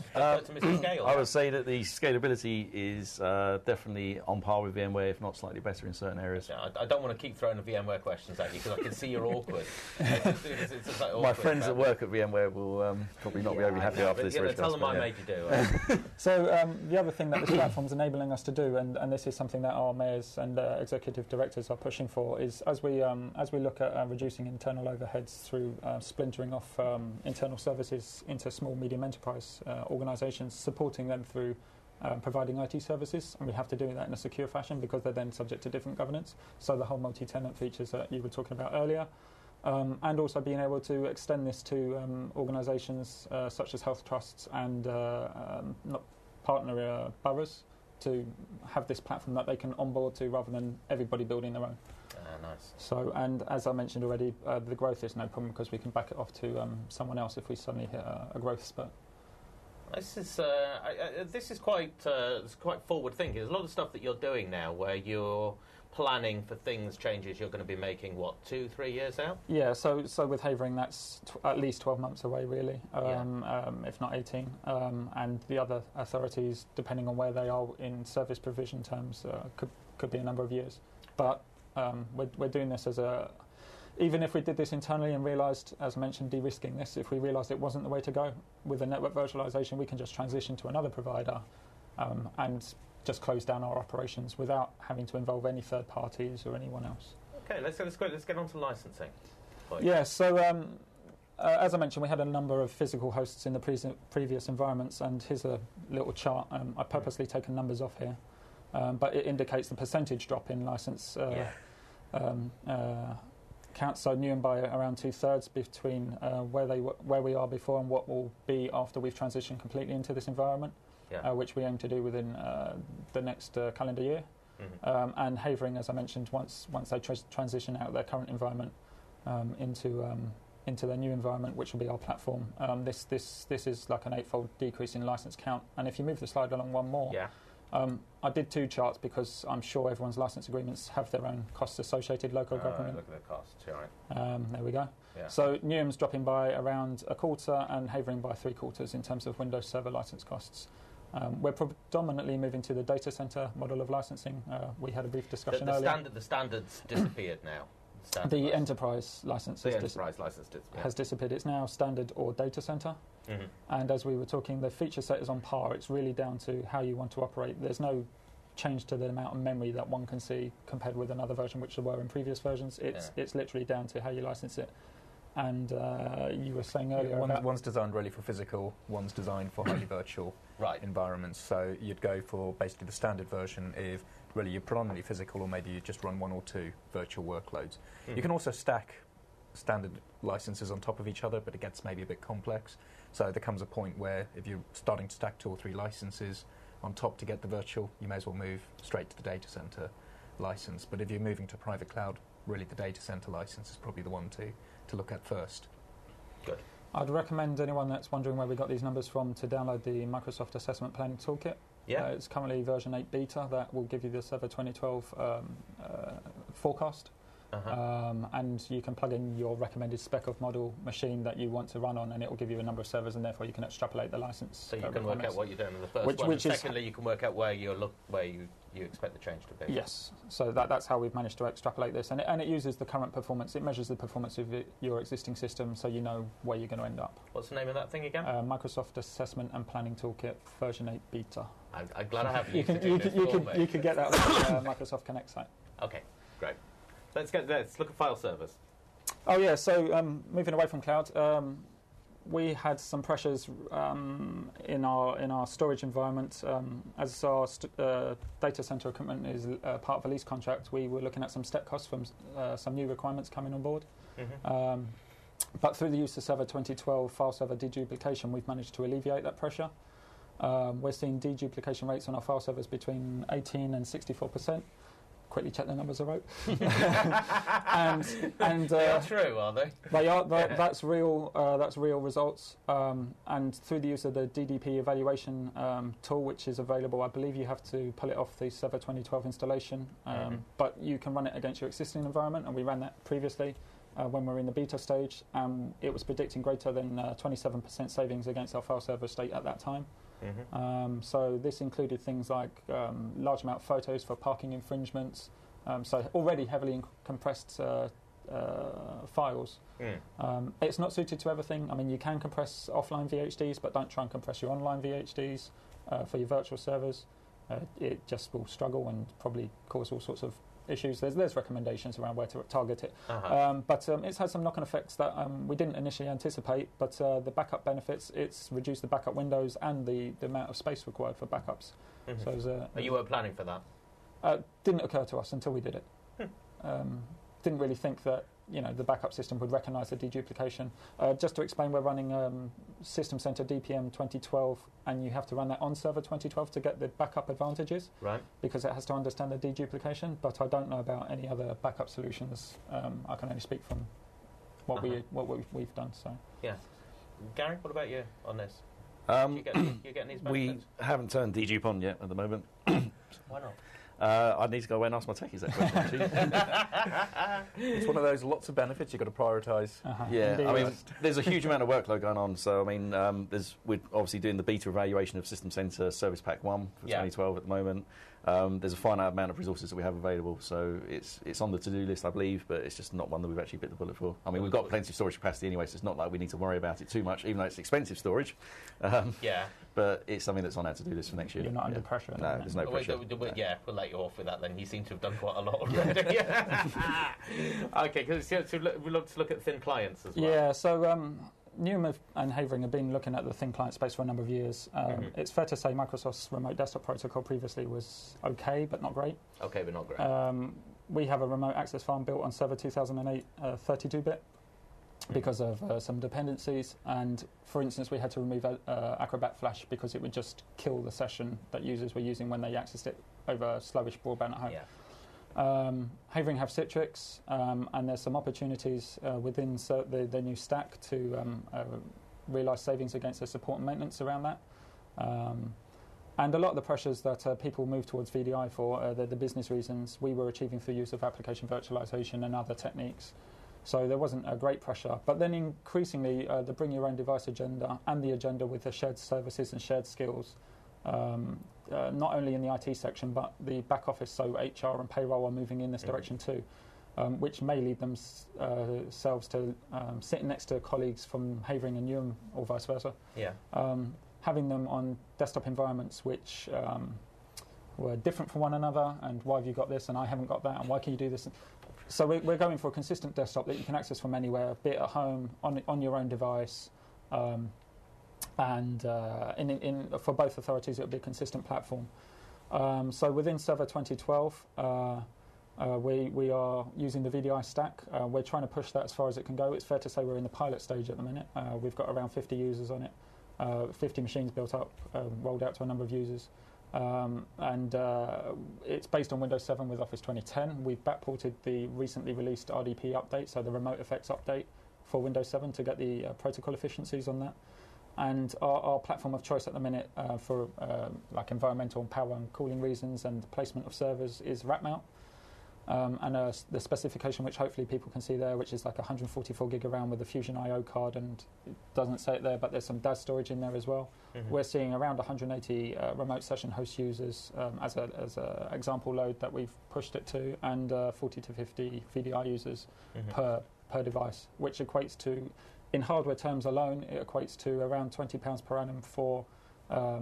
Mr. Scale. I would say that the scalability is definitely on par with VMware, if not slightly better in certain areas. Yeah, I don't want to keep throwing the VMware questions at you because I can see you're awkward. It's like My friends that work at VMware will probably not be overly happy after this. Tell them I made you do. So the other thing that this platform is enabling us to do, and this is something that our mayors and executive directors are pushing for, is as we look at reducing internal overheads through splintering off internal services into small, medium enterprise organisations, supporting them through providing IT services, and we have to do that in a secure fashion because they're then subject to different governance. So the whole multi-tenant features that you were talking about earlier, and also being able to extend this to organisations such as health trusts and partner boroughs to have this platform that they can onboard to rather than everybody building their own. Nice. So, and as I mentioned already, the growth is no problem because we can back it off to someone else if we suddenly hit a growth spurt. This is quite forward thinking. There's a lot of stuff that you're doing now where you're planning for changes you're going to be making, 2-3 years out? Yeah, so with Havering, that's at least 12 months away, really, if not 18. And the other authorities, depending on where they are in service provision terms, could be a number of years. But we're doing this even if we did this internally and realised, as mentioned, de-risking this, if we realised it wasn't the way to go with the network virtualisation, we can just transition to another provider and just close down our operations without having to involve any third parties or anyone else. Okay, let's get on to licensing. Yeah, so as I mentioned, we had a number of physical hosts in the previous environments, and here's a little chart. I purposely taken numbers off here, but it indicates the percentage drop in license count. So Newham by around 2/3 between where we are before and what will be after we've transitioned completely into this environment, which we aim to do within the next calendar year. Mm-hmm. And Havering, as I mentioned, once they transition out of their current environment into their new environment, which will be our platform, this is like an 8-fold decrease in license count. And if you move the slide along one more. Yeah. I did 2 charts because I'm sure everyone's license agreements have their own costs associated, local government. Look at the costs, right. There we go. Yeah. So Newham's dropping by around 1/4 and Havering by 3/4 in terms of Windows Server license costs. We're predominantly moving to the data center model of licensing. We had a brief discussion earlier. The standards disappeared now. The enterprise license has disappeared. It's now standard or data center. Mm-hmm. And as we were talking, the feature set is on par. It's really down to how you want to operate. There's no change to the amount of memory that one can see compared with another version, which there were in previous versions. It's literally down to how you license it. And you were saying earlier, one's designed really for physical, one's designed for highly virtual environments. So you'd go for basically the standard version if really you're predominantly physical, or maybe you just run 1 or 2 virtual workloads. Mm. You can also stack standard licenses on top of each other, but it gets maybe a bit complex. So there comes a point where if you're starting to stack 2 or 3 licenses on top to get the virtual, you may as well move straight to the data center license. But if you're moving to private cloud, really the data center license is probably the one to look at first. Good. I'd recommend anyone that's wondering where we got these numbers from to download the Microsoft Assessment Planning Toolkit. Yeah. It's currently version 8 beta. That will give you the Server 2012 forecast. Uh-huh. And you can plug in your recommended spec of model machine that you want to run on, and it will give you a number of servers, and therefore you can extrapolate the license. So you can work out what you're doing in the first one. Secondly, you can work out where you expect the change to be. Yes. So that's how we've managed to extrapolate this, and it uses the current performance. It measures the performance of your existing system, so you know where you're going to end up. What's the name of that thing again? Microsoft Assessment and Planning Toolkit version 8 beta. I'm glad I have you. You can get that on the Microsoft Connect site. Okay, great. Let's look at file servers. Oh yeah, so moving away from cloud, we had some pressures in our storage environment. As our data center equipment is part of a lease contract, we were looking at some step costs from some new requirements coming on board. Mm-hmm. But through the use of Server 2012 file server deduplication, we've managed to alleviate that pressure. We're seeing deduplication rates on our file servers between 18 and 64%. Quickly check the numbers I wrote. and they are true, are they? They are. That's real. That's real results. And through the use of the DDP evaluation tool, which is available, I believe you have to pull it off the Server 2012 installation, but you can run it against your existing environment. And we ran that previously when we were in the beta stage. It was predicting greater than 27% savings against our file server estate at that time. Mm-hmm. So this included things like large amount of photos for parking infringements, so already heavily compressed files. It's not suited to everything. I mean, you can compress offline VHDs, but don't try and compress your online VHDs for your virtual servers. It just will struggle and probably cause all sorts of issues. There's recommendations around where to target it, but it's had some knock-on effects that we didn't initially anticipate, but the backup benefits, it's reduced the backup windows and the amount of space required for backups. Mm-hmm. So you weren't planning for that? Didn't occur to us until we did it. Didn't really think that the backup system would recognise the deduplication. Just to explain, we're running System Center DPM 2012, and you have to run that on Server 2012 to get the backup advantages, right? Because it has to understand the deduplication. But I don't know about any other backup solutions. I can only speak from what we've done. So yeah, Gary, what about you on this? You getting these benefits? We haven't turned dedupe on yet at the moment. Why not? I need to go away and ask my techies that question, actually. It's one of those lots of benefits you've got to prioritise. Yeah, Indeed. I mean, there's a huge amount of workload going on. So, I mean, we're obviously doing the beta evaluation of System Centre Service Pack 1 for 2012 at the moment. There's a finite amount of resources that we have available, so it's on the to-do list, I believe, but it's just not one that we've actually bit the bullet for. I mean, we've got plenty of storage capacity anyway, so it's not like we need to worry about it too much, even though it's expensive storage. But it's something that's on our to-do list for next year. You're not under pressure. No, there's no pressure. We'll let you off with that then. You seem to have done quite a lot already. Okay, because we look at thin clients as well. Yeah, so Newham and Havering have been looking at the thin client space for a number of years. It's fair to say Microsoft's remote desktop protocol previously was okay, but not great. Okay, but not great. We have a remote access farm built on Server 2008 32-bit because of some dependencies. And, for instance, we had to remove Acrobat Flash because it would just kill the session that users were using when they accessed it over slowish broadband at home. Yeah. Havering have Citrix, and there's some opportunities within the new stack to realise savings against their support and maintenance around that. And a lot of the pressures that people move towards VDI for, the business reasons, we were achieving through use of application virtualization and other techniques. So there wasn't a great pressure. But then increasingly, the bring your own device agenda and the agenda with the shared services and shared skills, not only in the IT section, but the back office, so HR and payroll are moving in this direction too, which may lead themselves to sitting next to colleagues from Havering and Newham or vice versa. Yeah. Having them on desktop environments which were different from one another, and why have you got this and I haven't got that, and why can you do this? So we're going for a consistent desktop that you can access from anywhere, be it at home, on your own device, and for both authorities it will be a consistent platform. So within Server 2012, we are using the VDI stack. We're trying to push that as far as it can go. It's fair to say we're in the pilot stage at the minute. We've got around 50 users on it, 50 machines built up, rolled out to a number of users. And it's based on Windows 7 with Office 2010. We've backported the recently released RDP update, so the remote effects update for Windows 7 to get the protocol efficiencies on that. And our platform of choice at the minute for like environmental and power and cooling reasons and placement of servers is rack mount. And the specification, which hopefully people can see there, which is like 144 gig of RAM with a Fusion IO card, and it doesn't say it there, but there's some DAS storage in there as well. We're seeing around 180 remote session host users as a example load that we've pushed it to, and 40 to 50 VDI users per device, which equates to, in hardware terms alone, it equates to around £20 per annum for a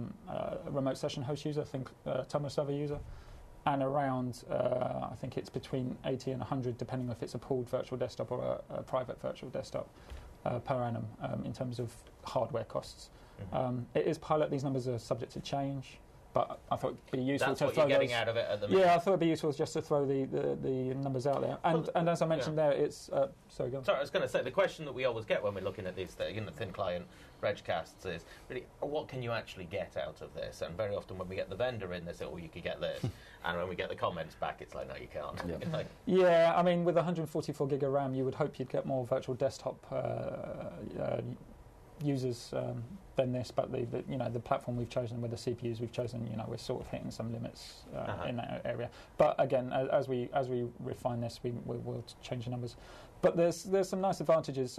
remote session host user, think Tomo server user, and around, I think it's between 80 and 100, depending if it's a pooled virtual desktop or a private virtual desktop per annum in terms of hardware costs. It is pilot, these numbers are subject to change, but I thought it'd be useful That's to what throw you're getting those, out of it at the minute. Yeah, I thought it'd be useful just to throw the numbers out there. And as I mentioned there, it's... sorry, go on. Sorry, I was going to say, the question that we always get when we're looking at these thin client regcasts is, really, what can you actually get out of this? And very often when we get the vendor in, they say, oh, you could get this. And when we get the comments back, it's like, no, you can't. Yeah, yeah, I mean, with 144 gig of RAM, you would hope you'd get more virtual desktop users than this, but the platform we've chosen with the CPUs we've chosen, we're sort of hitting some limits in that area. But again, as we refine this, we'll change the numbers. But there's some nice advantages,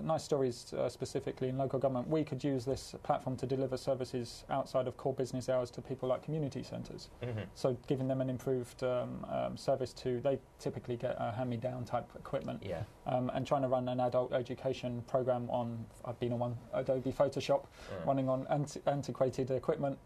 nice stories specifically in local government. We could use this platform to deliver services outside of core business hours to people like community centres. So giving them an improved service they typically get hand-me-down type equipment. Yeah. And trying to run an adult education program I've been on one, Adobe Photoshop, running on antiquated equipment,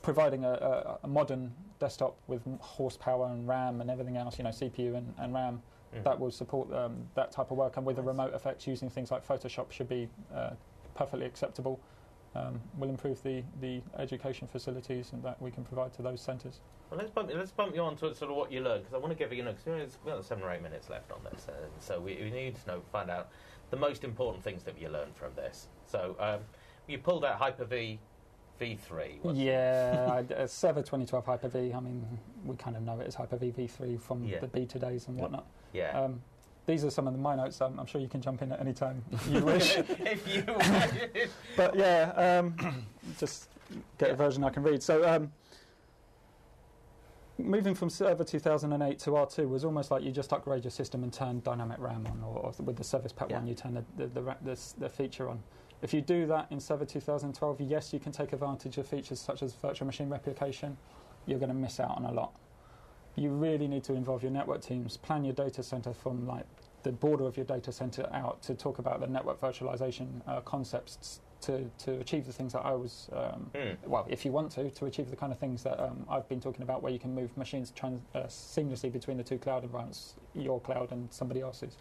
providing a modern desktop with horsepower and RAM and everything else, CPU and RAM, that will support that type of work. And with the remote effects, using things like Photoshop should be perfectly acceptable. Will improve the education facilities and that we can provide to those centres. Well, let's bump you on to sort of what you learned, because I want to give you, because we've got 7 or 8 minutes left on this, so we need to find out the most important things that you learned from this. So you pulled out Hyper-V V3. Yeah, Server 2012 Hyper-V. I mean, we kind of know it as Hyper-V V3 from the beta days and whatnot. Yeah. These are some of my notes. I'm sure you can jump in at any time you wish. If you wish. But yeah, just get a version I can read. So moving from Server 2008 to R2 was almost like you just upgrade your system and turn dynamic RAM on, or with the Service Pack 1 you turn the feature on. If you do that in Server 2012, yes, you can take advantage of features such as virtual machine replication. You're going to miss out on a lot. You really need to involve your network teams, plan your data center from like the border of your data center out to talk about the network virtualization concepts to achieve the things that I was, well, if you want to achieve the kind of things that I've been talking about, where you can move machines seamlessly between the two cloud environments, your cloud and somebody else's.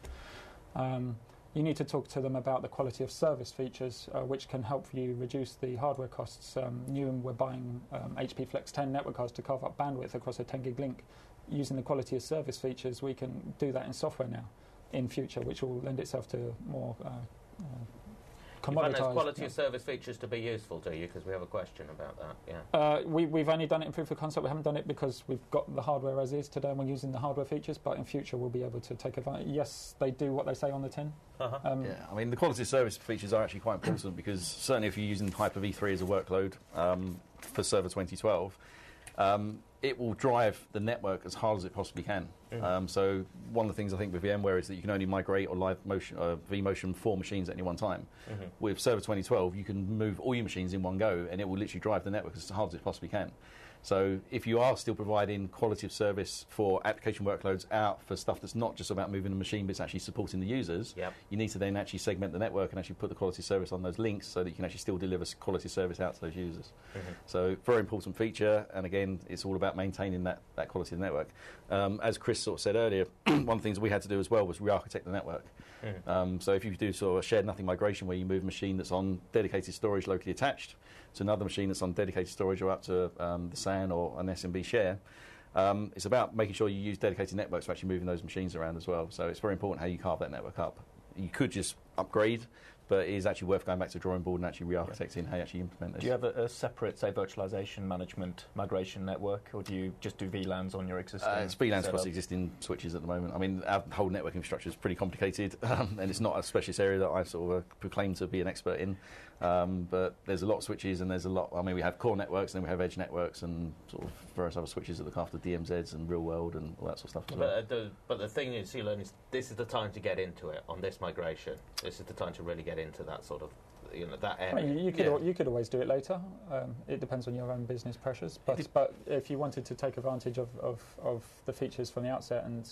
You need to talk to them about the quality of service features, which can help you reduce the hardware costs. Newham were buying HP Flex 10 network cards to carve up bandwidth across a 10 gig link. Using the quality of service features, we can do that in software now, in future, which will lend itself to more commoditized. You find those quality of service features to be useful to you? Because we have a question about that. We've only done it in proof of concept. We haven't done it because we've got the hardware as is today and we're using the hardware features, but in future we'll be able to take advantage. Yes, they do what they say on the tin. I mean, the quality of service features are actually quite important because certainly if you're using Hyper-V 3 as a workload for Server 2012, it will drive the network as hard as it possibly can. So one of the things I think with VMware is that you can only migrate or live motion vMotion 4 machines at any one time. With Server 2012, you can move all your machines in one go, and it will literally drive the network as hard as it possibly can. So if you are still providing quality of service for application workloads out for stuff that's not just about moving the machine, but it's actually supporting the users, you need to then actually segment the network and actually put the quality of service on those links so that you can actually still deliver quality of service out to those users. So very important feature, and again, it's all about maintaining that quality of the network. As Chris sort of said earlier, one of the things we had to do as well was re-architect the network. So if you do sort of a shared nothing migration where you move a machine that's on dedicated storage locally attached to another machine that's on dedicated storage or up to the SAN or an SMB share, it's about making sure you use dedicated networks for actually moving those machines around as well. So it's very important how you carve that network up. You could just upgrade, but it is actually worth going back to the drawing board and actually re-architecting how you actually implement this. Do you have a separate, say, virtualization management migration network, or do you just do VLANs on your existing It's VLANs across existing switches at the moment. I mean, our whole network infrastructure is pretty complicated, and it's not a specialist area that I sort of proclaim to be an expert in. But there's a lot of switches, and there's a lot. I mean, we have core networks, and then we have edge networks, and sort of various other switches that look after DMZs and real world and all that sort of stuff. But the thing is, you learn is this is the time to get into it on this migration. This is the time to really get into that sort of, that area. I mean, you could always do it later. It depends on your own business pressures. But if you wanted to take advantage of the features from the outset and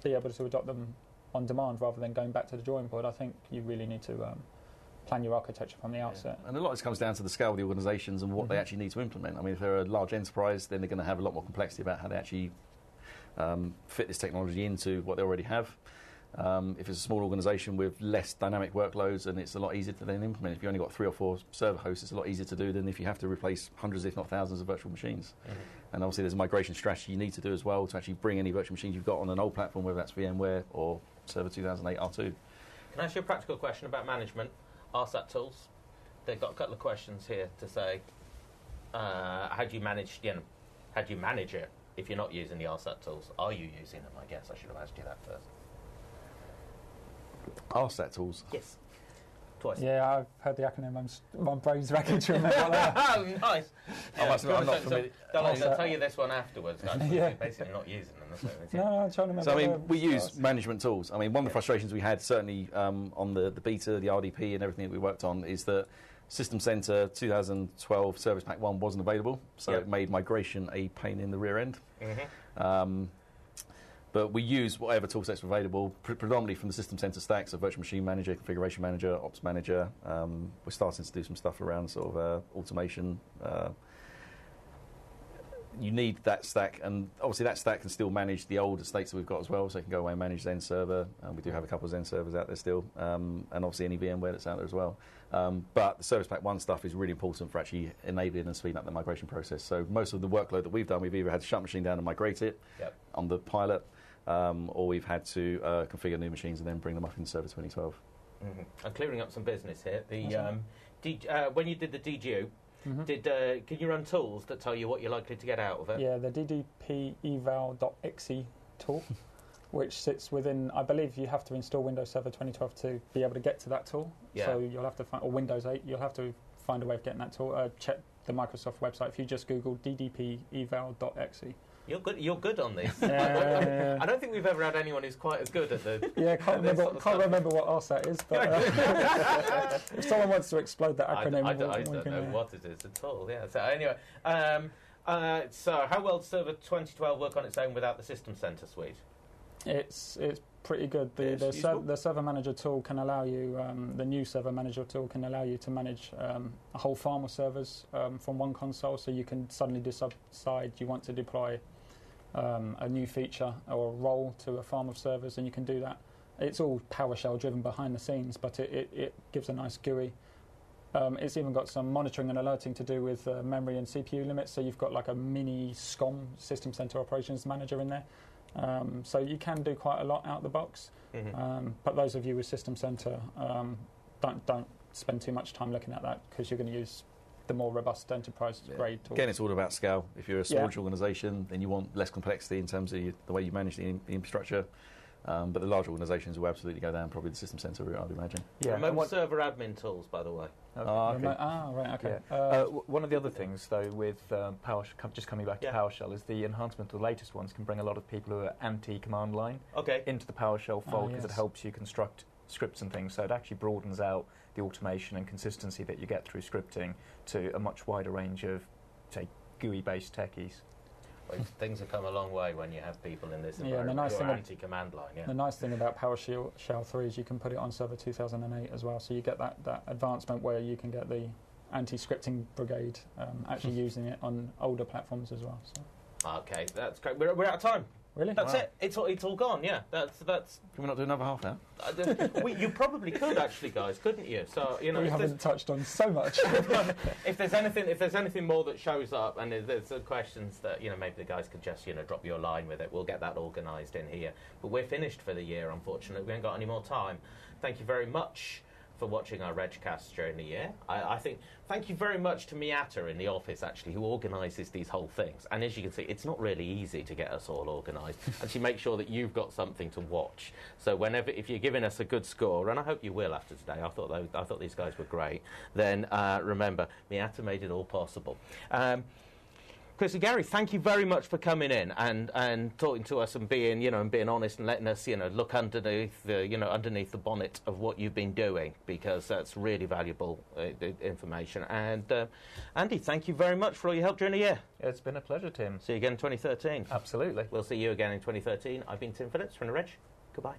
be able to adopt them on demand rather than going back to the drawing board, I think you really need to plan your architecture from the outset. And a lot of this comes down to the scale of the organisations and what they actually need to implement. I mean, if they're a large enterprise, then they're going to have a lot more complexity about how they actually fit this technology into what they already have. If it's a small organisation with less dynamic workloads, and it's a lot easier to then implement. If you've only got 3 or 4 server hosts, it's a lot easier to do than if you have to replace hundreds, if not thousands, of virtual machines. And obviously there's a migration strategy you need to do as well to actually bring any virtual machines you've got on an old platform, whether that's VMware or Server 2008 R2. Can I ask you a practical question about management? RSAT tools. They've got a couple of questions here to say, how do you manage it if you're not using the RSAT tools? Are you using them? I guess I should have asked you that first. RSAT tools? Yes. Twice. Yeah, I've heard the acronym. My brain's racking to remember what they are. Oh, nice. I'm not familiar. I'll tell you this one afterwards. You're basically not using them. That's what it is. No, I'm trying to remember. So, I mean, we use management tools. I mean, one of the frustrations we had, certainly on the beta, the RDP and everything that we worked on, is that System Center 2012 Service Pack 1 wasn't available, so it made migration a pain in the rear end. But we use whatever tool sets were available, predominantly from the System Center stack, so Virtual Machine Manager, Configuration Manager, Ops Manager. We're starting to do some stuff around sort of automation. You need that stack, and obviously that stack can still manage the old estates that we've got as well, so it can go away and manage Zen Server. We do have a couple of Zen servers out there still, and obviously any VMware that's out there as well. But the Service Pack 1 stuff is really important for actually enabling and speeding up the migration process. So most of the workload that we've done, we've either had to shut the machine down and migrate it on the pilot, or we've had to configure new machines and then bring them up in Server 2012. I'm clearing up some business here. When you did the DGU, can you run tools that tell you what you're likely to get out of it? Yeah, the DDP eval.exe tool, which sits within, I believe you have to install Windows Server 2012 to be able to get to that tool. So you'll have to find, or Windows 8, you'll have to find a way of getting that tool. Check the Microsoft website. If you just Google DDP eval.exe, You're good on this. Yeah. I don't think we've ever had anyone who's quite as good at the. Yeah, can't remember what RSAT is, but if someone wants to explode that acronym, I don't know what it is at all. Yeah. So anyway, so how well does Server 2012 work on its own without the System Center suite? It's pretty good. The Server Manager tool can allow you, the new Server Manager tool can allow you to manage a whole farm of servers from one console, so you can suddenly decide you want to deploy a new feature or a role to a farm of servers, and you can do that. It's all PowerShell driven behind the scenes, but it gives a nice GUI. It's even got some monitoring and alerting to do with memory and CPU limits, so you've got like a mini SCOM, System Center Operations Manager, in there. So you can do quite a lot out the box. Mm-hmm. But those of you with System Center, don't spend too much time looking at that, because you're going to use the more robust enterprise grade tools. Again, it's all about scale. If you're a smaller organisation, then you want less complexity in terms of the way you manage the infrastructure. But the large organisations will absolutely go down probably the System Center route, I'd imagine. Yeah. Remote server admin tools, by the way. Okay. Okay. Right, okay. Yeah. One of the other things, though, with PowerShell, just coming back to PowerShell, is the enhancement of the latest ones can bring a lot of people who are anti-command line into the PowerShell fold, because it helps you construct scripts and things. So it actually broadens out the automation and consistency that you get through scripting to a much wider range of, say, GUI-based techies. Well, things have come a long way when you have people in this environment who are anti-command line. Yeah. The nice thing about PowerShell 3 is you can put it on Server 2008 as well, so you get that advancement where you can get the anti-scripting brigade actually using it on older platforms as well. So. Okay, that's great. We're out of time. Really? That's it. It's all gone. Yeah. That's. Can we not do another half now? You probably could actually, guys, couldn't you? So we haven't touched on so much. if there's anything more that shows up, and there's questions that maybe the guys could just drop you a line with it. We'll get that organised in here. But we're finished for the year. Unfortunately, we ain't got any more time. Thank you very much for watching our Regcasts during the year. I think thank you very much to Miata in the office, actually, who organises these whole things. And as you can see, it's not really easy to get us all organised. And she makes sure that you've got something to watch. So if you're giving us a good score, and I hope you will after today, I thought these guys were great, then remember, Miata made it all possible. Chris and Gary, thank you very much for coming in and talking to us and being honest and letting us look underneath the bonnet of what you've been doing, because that's really valuable information. And Andy, thank you very much for all your help during the year. It's been a pleasure, Tim. See you again in 2013. Absolutely. We'll see you again in 2013. I've been Tim Phillips from The Reg. Goodbye.